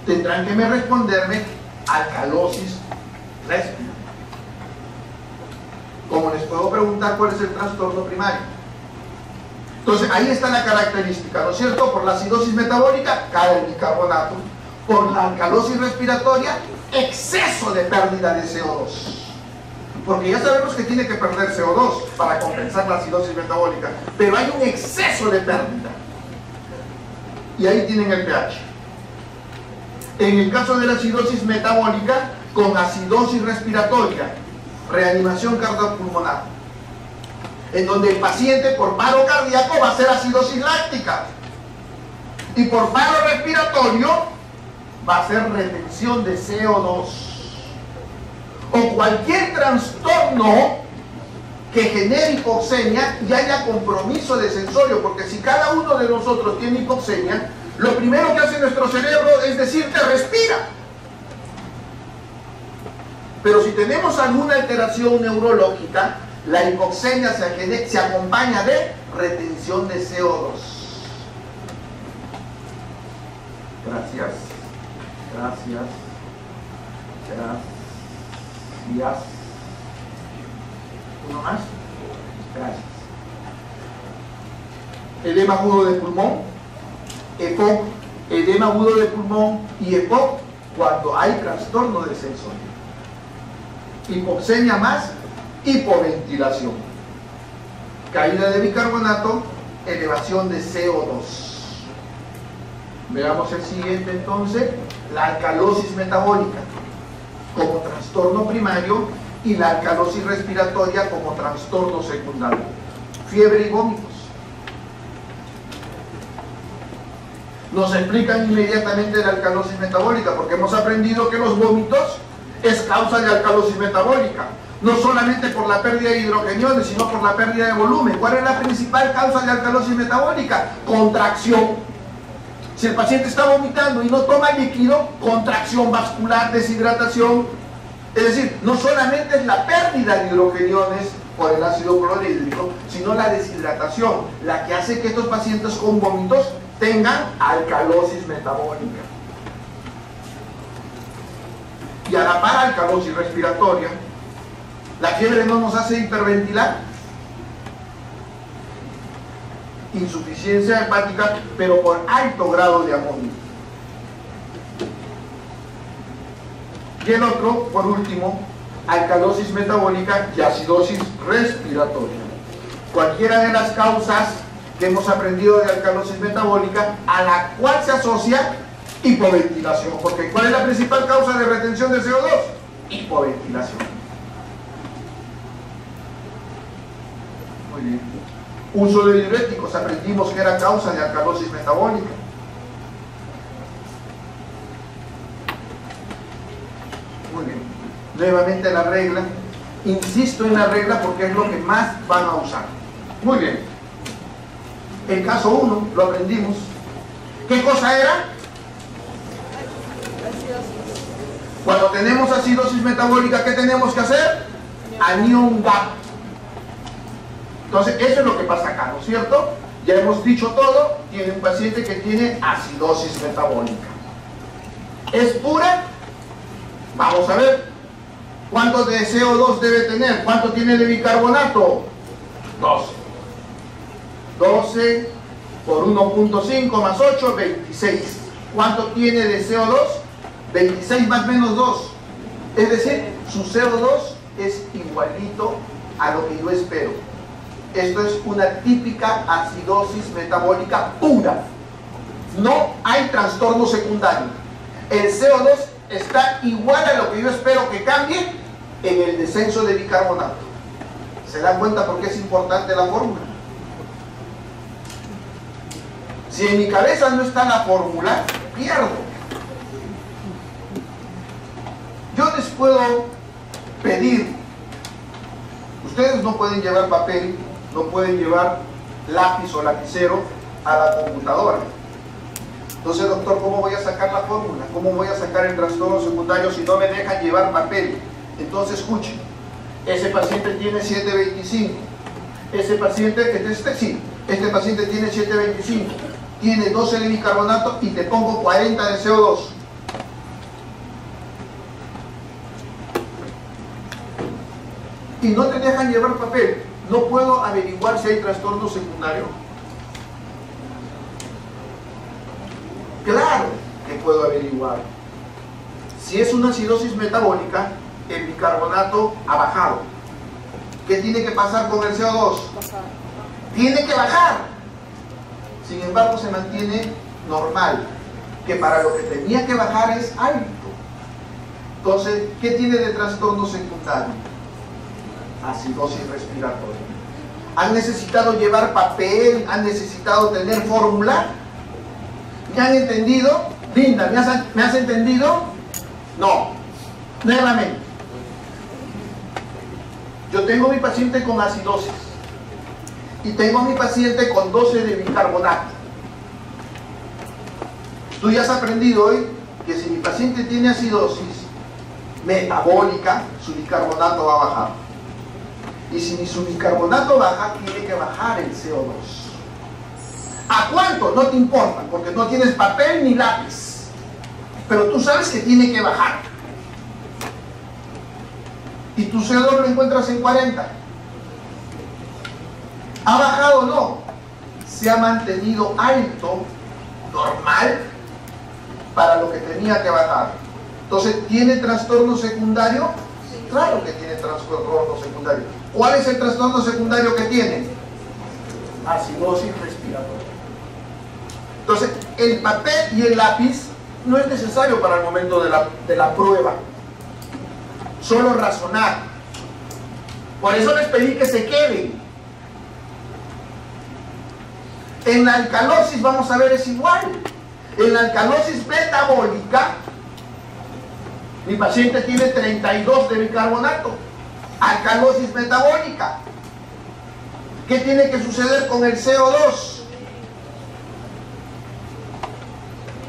Tendrán que responderme alcalosis respiratoria. Como les puedo preguntar cuál es el trastorno primario. Entonces ahí está la característica, ¿no es cierto? Por la acidosis metabólica cae el bicarbonato, por la alcalosis respiratoria exceso de pérdida de CO2, porque ya sabemos que tiene que perder CO2 para compensar la acidosis metabólica, pero hay un exceso de pérdida y ahí tienen el pH. En el caso de la acidosis metabólica, con acidosis respiratoria, reanimación cardiopulmonar, en donde el paciente por paro cardíaco va a ser acidosis láctica y por paro respiratorio va a ser retención de CO2, o cualquier trastorno que genere hipoxemia y haya compromiso de sensorio, porque si cada uno de nosotros tiene hipoxemia, lo primero que hace nuestro cerebro es decirte respira. Pero si tenemos alguna alteración neurológica, la hipoxemia se acompaña de retención de CO2. Gracias. Uno más. Gracias. Edema agudo de pulmón, EPOC, edema agudo de pulmón y EPOC cuando hay trastorno de sensorio. Hipoxemia más hipoventilación, caída de bicarbonato, elevación de CO2. Veamos el siguiente entonces: la alcalosis metabólica como trastorno primario y la alcalosis respiratoria como trastorno secundario. Fiebre y vómitos. Nos explican inmediatamente la alcalosis metabólica, porque hemos aprendido que los vómitos es causa de alcalosis metabólica, no solamente por la pérdida de hidrogeniones, sino por la pérdida de volumen. ¿Cuál es la principal causa de alcalosis metabólica? Contracción. Si el paciente está vomitando y no toma líquido, contracción vascular, deshidratación. Es decir, no solamente es la pérdida de hidrogeniones por el ácido clorhídrico, sino la deshidratación, la que hace que estos pacientes con vómitos tengan alcalosis metabólica. Y a la par alcalosis respiratoria, la fiebre no nos hace hiperventilar. Insuficiencia hepática, pero por alto grado de amonio. Y el otro, por último, alcalosis metabólica y acidosis respiratoria. Cualquiera de las causas que hemos aprendido de alcalosis metabólica, a la cual se asocia hipoventilación. Porque ¿cuál es la principal causa de retención de CO2? Hipoventilación. Muy bien. Uso de diuréticos, aprendimos que era causa de alcalosis metabólica. Muy bien. Nuevamente la regla. Insisto en la regla porque es lo que más van a usar. Muy bien. El caso 1 lo aprendimos. ¿Qué cosa era? Cuando tenemos acidosis metabólica, ¿qué tenemos que hacer? Anión gap. Entonces, eso es lo que pasa acá, ¿no es cierto? Ya hemos dicho todo. Tiene un paciente que tiene acidosis metabólica. ¿Es pura? Vamos a ver. ¿Cuánto de CO2 debe tener? ¿Cuánto tiene de bicarbonato? 12. 12 por 1.5 más 8, 26. ¿Cuánto tiene de CO2? 26 más menos 2. Es decir, su CO2 es igualito a lo que yo espero. Esto es una típica acidosis metabólica pura. No hay trastorno secundario. El CO2 está igual a lo que yo espero que cambie en el descenso de bicarbonato. ¿Se dan cuenta por qué es importante la fórmula? Si en mi cabeza no está la fórmula, pierdo. Yo les puedo pedir, ustedes no pueden llevar papel, no pueden llevar lápiz o lapicero a la computadora. Entonces, doctor, ¿cómo voy a sacar la fórmula? ¿Cómo voy a sacar el trastorno secundario si no me dejan llevar papel? Entonces, escuchen, ese paciente tiene 725. Ese paciente, este paciente tiene 725. Tiene 12 de bicarbonato y te pongo 40 de CO2. Y no te dejan llevar papel. No puedo averiguar si hay trastorno secundario. Claro que puedo averiguar. Si es una acidosis metabólica, el bicarbonato ha bajado. ¿Qué tiene que pasar con el CO2? Tiene que bajar. Sin embargo, se mantiene normal, que para lo que tenía que bajar es alto. Entonces, ¿qué tiene de trastorno secundario? Acidosis respiratoria. ¿Han necesitado llevar papel? ¿Han necesitado tener fórmula? ¿Me han entendido? Linda, ¿me has entendido? No. Nuevamente. Yo tengo a mi paciente con acidosis y tengo a mi paciente con 12 de bicarbonato. Tú ya has aprendido hoy que si mi paciente tiene acidosis metabólica, su bicarbonato va a bajar. Y si su bicarbonato baja, tiene que bajar el CO2. ¿A cuánto? No te importa, porque no tienes papel ni lápiz. Pero tú sabes que tiene que bajar. Y tu CO2 lo encuentras en 40. ¿Ha bajado o no? Se ha mantenido alto, normal, para lo que tenía que bajar. Entonces, ¿tiene trastorno secundario? Claro que tiene trastorno secundario. ¿Cuál es el trastorno secundario que tiene? Acidosis respiratoria. Entonces, el papel y el lápiz no es necesario para el momento de la prueba. Solo razonar. Por eso les pedí que se queden. En la alcalosis, vamos a ver, es igual. En la alcalosis metabólica, mi paciente tiene 32 de bicarbonato. Alcalosis metabólica. ¿Qué tiene que suceder con el CO2?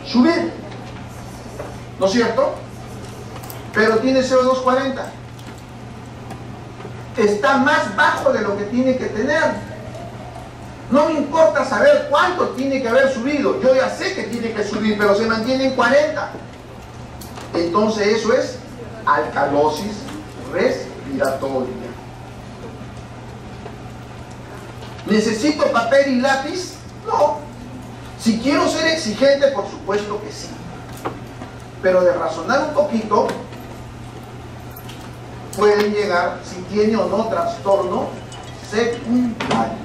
Subir. ¿No es cierto? Pero tiene CO2 40. Está más bajo de lo que tiene que tener. No me importa saber cuánto tiene que haber subido. Yo ya sé que tiene que subir, pero se mantiene en 40. Entonces eso es alcalosis respiratoria. ¿Necesito papel y lápiz? No. Si quiero ser exigente, por supuesto que sí. Pero de razonar un poquito, pueden llegar si tiene o no trastorno secundario.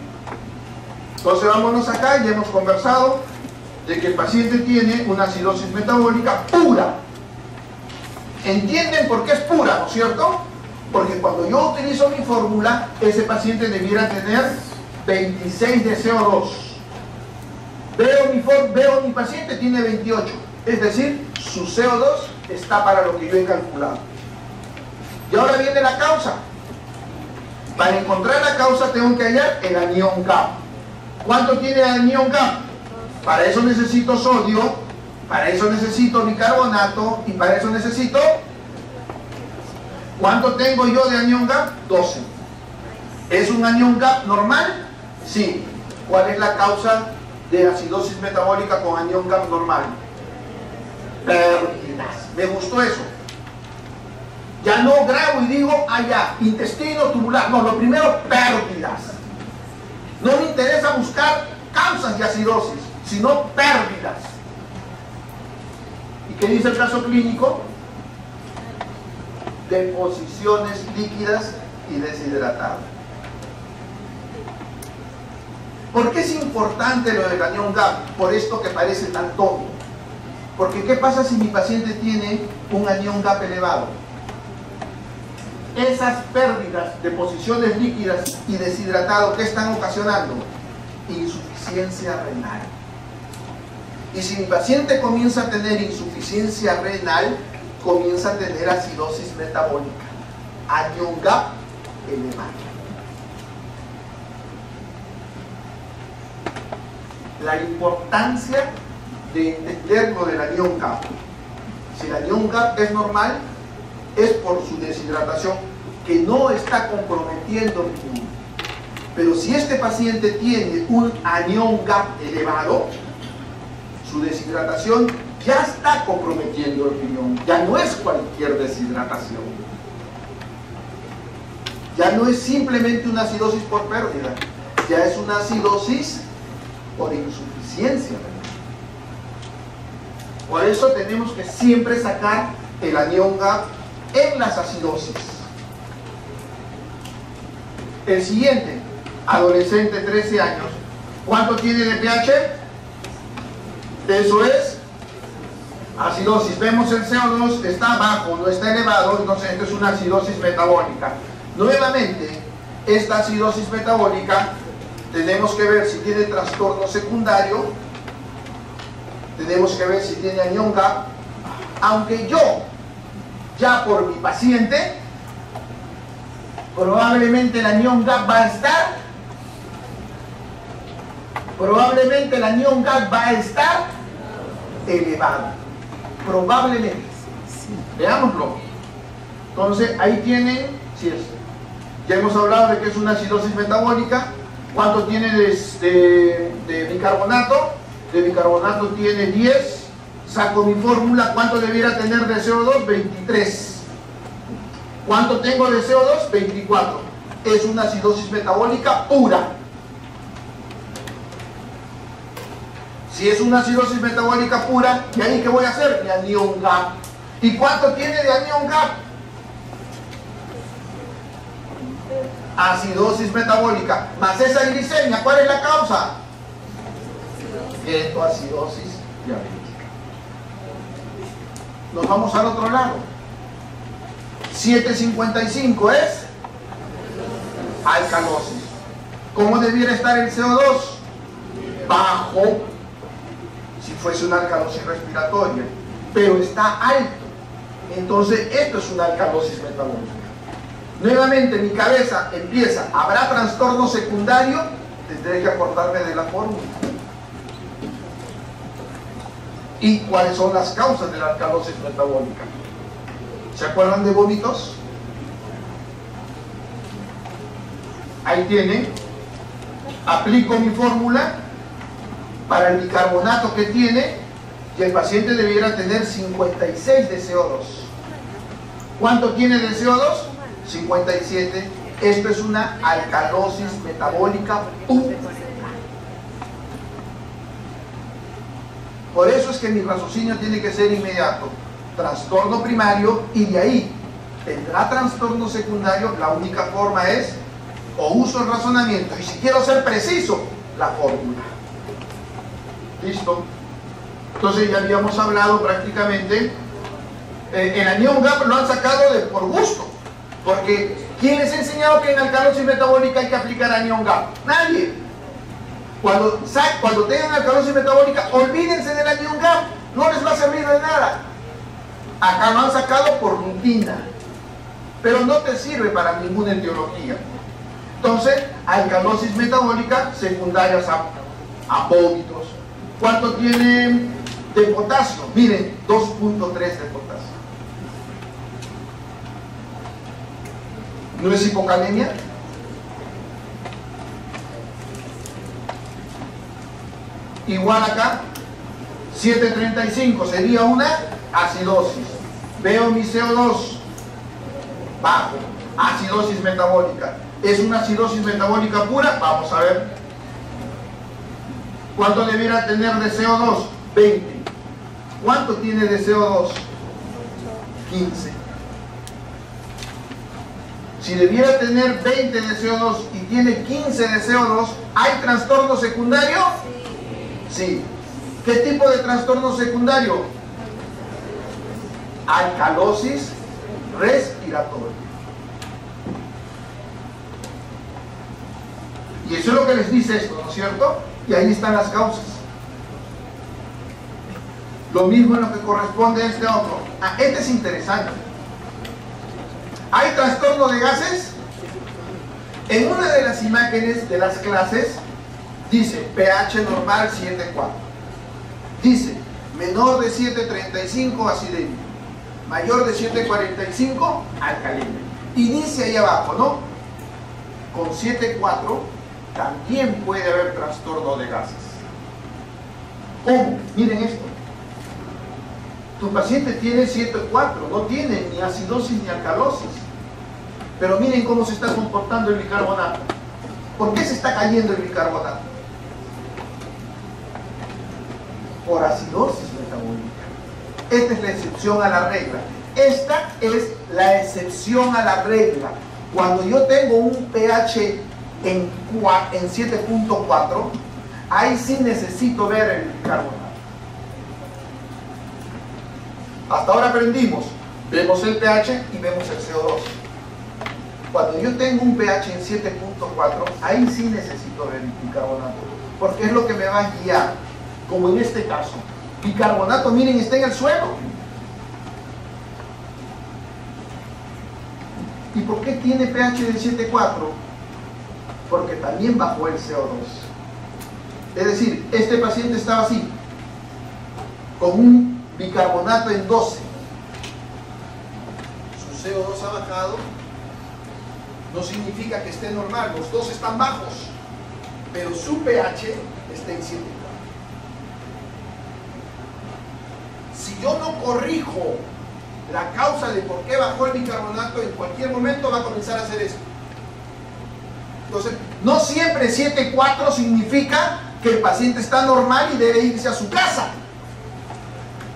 Entonces vámonos acá, ya hemos conversado de que el paciente tiene una acidosis metabólica pura. ¿Entienden por qué es pura, no es cierto? Porque cuando yo utilizo mi fórmula, ese paciente debiera tener 26 de CO2. Veo mi paciente tiene 28, es decir, su CO2 está para lo que yo he calculado. Y ahora viene la causa. Para encontrar la causa tengo que hallar el anión K. ¿Cuánto tiene el anión K? Para eso necesito sodio, para eso necesito bicarbonato y para eso necesito... ¿Cuánto tengo yo de anión K? 12. ¿Es un anión K normal? Sí. ¿Cuál es la causa de acidosis metabólica con anión K normal? Pérdidas. Me gustó eso. Ya no grabo y digo, ya, intestino tubular. No, lo primero, pérdidas. No me interesa buscar causas de acidosis, sino pérdidas. ¿Y qué dice el caso clínico? Deposiciones líquidas y deshidratado. ¿Por qué es importante lo del anión K? Por esto que parece tan tonto. Porque ¿qué pasa si mi paciente tiene un anión K elevado? Esas pérdidas, deposiciones líquidas y deshidratado, ¿qué están ocasionando? Insuficiencia renal. Y si mi paciente comienza a tener insuficiencia renal, comienza a tener acidosis metabólica, anión K elevado. La importancia de entender lo del anión K. Si el anión K es normal, es por su deshidratación, que no está comprometiendo el riñón. Pero si este paciente tiene un anión K elevado, su deshidratación ya está comprometiendo el riñón. Ya no es cualquier deshidratación. Ya no es simplemente una acidosis por pérdida. Ya es una acidosis por insuficiencia. Por eso tenemos que siempre sacar el anión K en las acidosis. El siguiente, adolescente, 13 años. ¿Cuánto tiene de pH? Eso es acidosis. Vemos el CO2 está bajo, no está elevado, entonces esto es una acidosis metabólica. Nuevamente, esta acidosis metabólica tenemos que ver si tiene trastorno secundario, tenemos que ver si tiene anión K, aunque yo, ya por mi paciente, probablemente el anión K va a estar, elevado. Probablemente. Veámoslo. Entonces, ahí tienen, si es, ya hemos hablado de que es una acidosis metabólica. ¿Cuánto tiene de bicarbonato? De bicarbonato tiene 10. Saco mi fórmula. ¿Cuánto debiera tener de CO2? 23. ¿Cuánto tengo de CO2? 24. Es una acidosis metabólica pura. Si es una acidosis metabólica pura, ¿y ahí qué voy a hacer? Mi anión K. ¿Y cuánto tiene de anión K? Acidosis metabólica. Más esa glicemia, ¿cuál es la causa? Ketoacidosis diabética. Nos vamos al otro lado. 7.55 es alcalosis. ¿Cómo debiera estar el CO2? Bajo, si fuese una alcalosis respiratoria, pero está alto. Entonces esto es una alcalosis metabólica. Nuevamente mi cabeza empieza, ¿habrá trastorno secundario? Tendré que acordarme de la fórmula. ¿Y cuáles son las causas de la alcalosis metabólica? ¿Se acuerdan de vómitos? Ahí tienen. Aplico mi fórmula para el bicarbonato que tiene y el paciente debiera tener 56 de CO2. ¿Cuánto tiene de CO2? 57. Esto es una alcalosis metabólica pura. Por eso es que mi raciocinio tiene que ser inmediato. Trastorno primario, y de ahí tendrá trastorno secundario. La única forma es o uso el razonamiento, y si quiero ser preciso, la fórmula. ¿Listo? Entonces ya habíamos hablado prácticamente. El anión GAP lo han sacado por gusto. Porque ¿quién les ha enseñado que en alcalosis metabólica hay que aplicar anión GAP? Nadie. Cuando tengan alcalosis metabólica, olvídense del anión GAP. No les va a servir de nada. Acá lo han sacado por rutina. Pero no te sirve para ninguna etiología. Entonces, alcalosis metabólica secundarias a vómitos. ¿Cuánto tiene de potasio? Miren, 2.3 de potasio. ¿No es hipocalemia? Igual acá, 7.35 sería una acidosis. Veo mi CO2 bajo, acidosis metabólica. ¿Es una acidosis metabólica pura? Vamos a ver. ¿Cuánto debiera tener de CO2? 20. ¿Cuánto tiene de CO2? 15. Si debiera tener 20 de CO2 y tiene 15 de CO2, ¿hay trastorno secundario? Sí. ¿Qué tipo de trastorno secundario? Alcalosis respiratoria. Y eso es lo que les dice esto, ¿no es cierto? Y ahí están las causas. Lo mismo en lo que corresponde a este otro. Este es interesante. ¿Hay trastorno de gases? En una de las imágenes de las clases dice pH normal 7.4. Dice menor de 7.35 acidemia, mayor de 7.45 alcalemia. Y dice ahí abajo, ¿no? Con 7.4 también puede haber trastorno de gases. ¿Cómo? Miren esto. Tu paciente tiene 7.4, no tiene ni acidosis ni alcalosis. Pero miren cómo se está comportando el bicarbonato. ¿Por qué se está cayendo el bicarbonato? Por acidosis metabólica. Esta es la excepción a la regla. Esta es la excepción a la regla. Cuando yo tengo un pH en 7.4, ahí sí necesito ver el bicarbonato. Hasta ahora aprendimos, vemos el pH y vemos el CO2. Cuando yo tengo un pH en 7.4, ahí sí necesito ver el bicarbonato, porque es lo que me va a guiar, como en este caso. Bicarbonato, miren, está en el suelo. ¿Y por qué tiene pH de 7.4? Porque también bajó el CO2. Es decir, este paciente estaba así, con un bicarbonato en 12. Su CO2 ha bajado. No significa que esté normal, los dos están bajos, pero su pH está en 7.4. Si yo no corrijo la causa de por qué bajó el bicarbonato, en cualquier momento va a comenzar a hacer esto. Entonces, no siempre 7.4 significa que el paciente está normal y debe irse a su casa.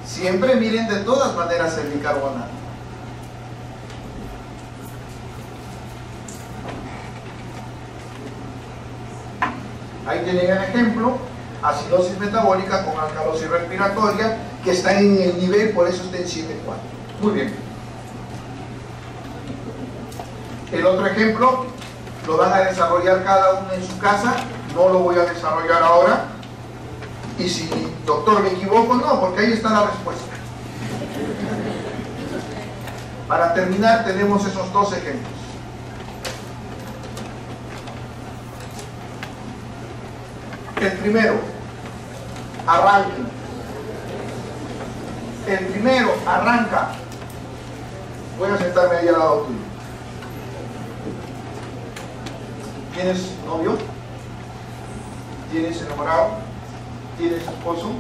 Siempre miren de todas maneras el bicarbonato. Ahí tienen el ejemplo, acidosis metabólica con alcalosis respiratoria, que está en el nivel, por eso está en 7.4. Muy bien. El otro ejemplo lo van a desarrollar cada uno en su casa, no lo voy a desarrollar ahora. Y si, doctor, me equivoco, no, porque ahí está la respuesta. Para terminar, tenemos esos dos ejemplos. El primero, arranque. El primero, arranca. Voy a sentarme ahí al lado tuyo. ¿Tienes novio? ¿Tienes enamorado? ¿Tienes esposo?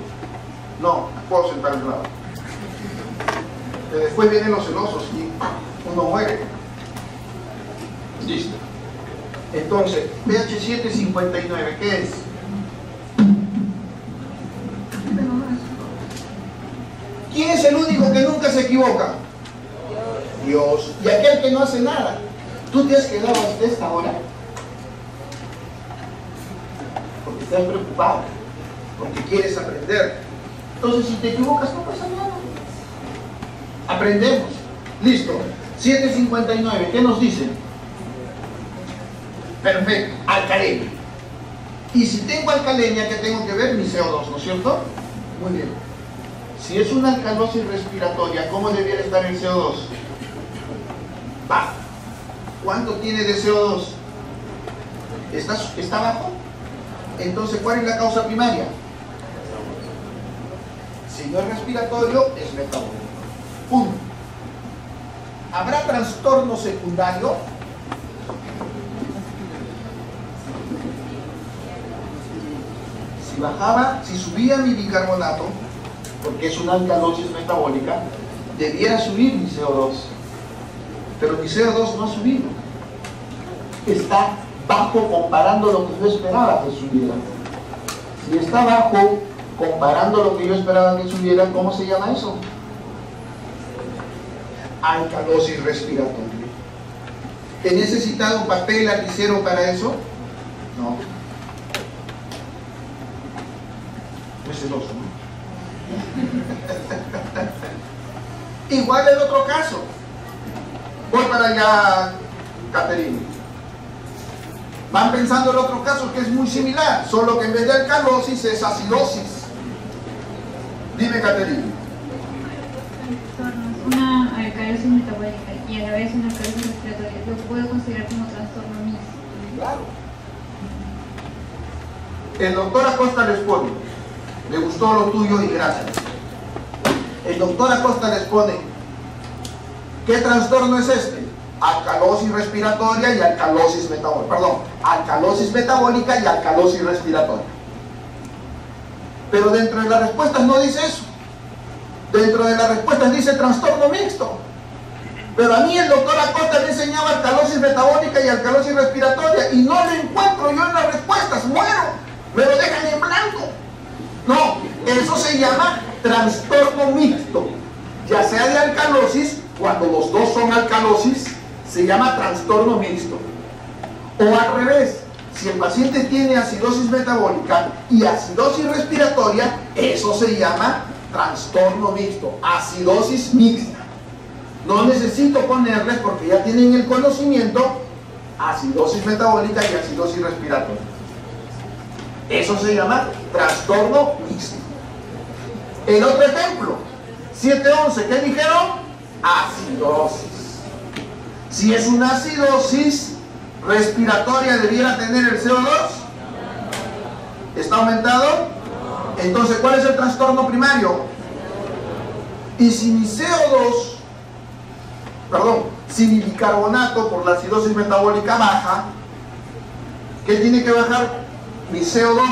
No, puedo sentarme al lado. Que después vienen los celosos y uno muere. Listo. Entonces, pH 7.59, ¿qué es? ¿Quién es el único que nunca se equivoca? Dios. Y aquel que no hace nada. ¿Tú te has quedado hasta esta hora? Porque estás preocupado, porque quieres aprender. Entonces, si te equivocas, no pasa nada. Aprendemos. Listo. 7:59, ¿qué nos dicen? Perfecto, alcalenia. Y si tengo alcalenia, ¿qué tengo que ver? Mi CO2, ¿no es cierto? Muy bien. Si es una alcalosis respiratoria, ¿cómo debiera estar el CO2? Bajo. ¿Cuánto tiene de CO2? ¿Está bajo? Entonces, ¿cuál es la causa primaria? Si no es respiratorio, es metabólico. Punto. ¿Habrá trastorno secundario? Si subía mi bicarbonato, porque es una alcalosis metabólica, debiera subir mi CO2. Pero mi CO2 no ha subido. Está bajo comparando lo que yo esperaba que subiera. Si está bajo comparando lo que yo esperaba que subiera, ¿cómo se llama eso? Alcalosis respiratoria. ¿He necesitado papel lapicero para eso? No. No es celoso, ¿no? Igual el otro caso. Voy para allá, Caterina. Van pensando el otro caso que es muy similar, solo que en vez de alcalosis es acidosis. Dime, Caterina. Una alcalosis metabólica y a la vez una alcalosis respiratoria, ¿lo puedo considerar como trastorno mixto? Claro. El doctor Acosta les pone, me gustó lo tuyo y gracias. El doctor Acosta les pone, ¿qué trastorno es este? Alcalosis respiratoria y alcalosis metabólica. Perdón, alcalosis metabólica y alcalosis respiratoria. Pero dentro de las respuestas no dice eso. Dentro de las respuestas dice trastorno mixto. Pero a mí el doctor Acosta me enseñaba alcalosis metabólica y alcalosis respiratoria y no lo encuentro yo en las respuestas. Muero, me lo dejan en blanco. No, eso se llama trastorno mixto. Ya sea de alcalosis, cuando los dos son alcalosis, se llama trastorno mixto. O al revés, si el paciente tiene acidosis metabólica y acidosis respiratoria, eso se llama trastorno mixto, acidosis mixta. No necesito ponerles, porque ya tienen el conocimiento, acidosis metabólica y acidosis respiratoria. Eso se llama trastorno mixto. El otro ejemplo, 7:11, ¿qué dijeron? Acidosis. Si es una acidosis respiratoria, ¿debiera tener el CO2? ¿Está aumentado? Entonces, ¿cuál es el trastorno primario? Y si mi CO2, perdón, si mi bicarbonato por la acidosis metabólica baja, ¿qué tiene que bajar? Mi CO2.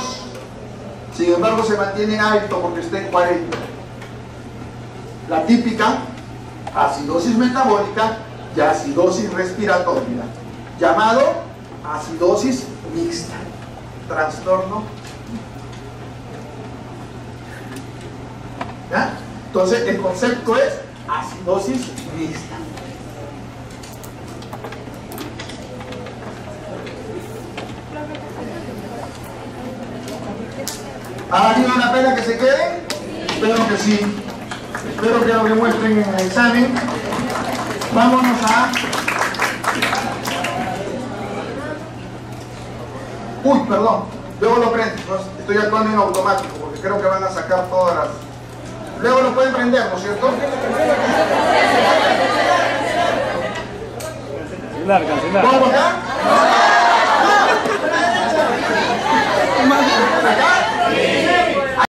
Sin embargo, se mantiene alto porque está en 40. La típica acidosis metabólica y acidosis respiratoria, llamado acidosis mixta, trastorno. ¿Ya? Entonces el concepto es acidosis mixta. ¿Ha valido la pena que se queden? Espero que sí. Espero que lo demuestren en el examen. Vámonos a... Uy, perdón. Luego lo prendo. Estoy actuando en automático porque creo que van a sacar todas las... Luego lo pueden prender, ¿no es cierto? Cancelar. ¿Vamos acá?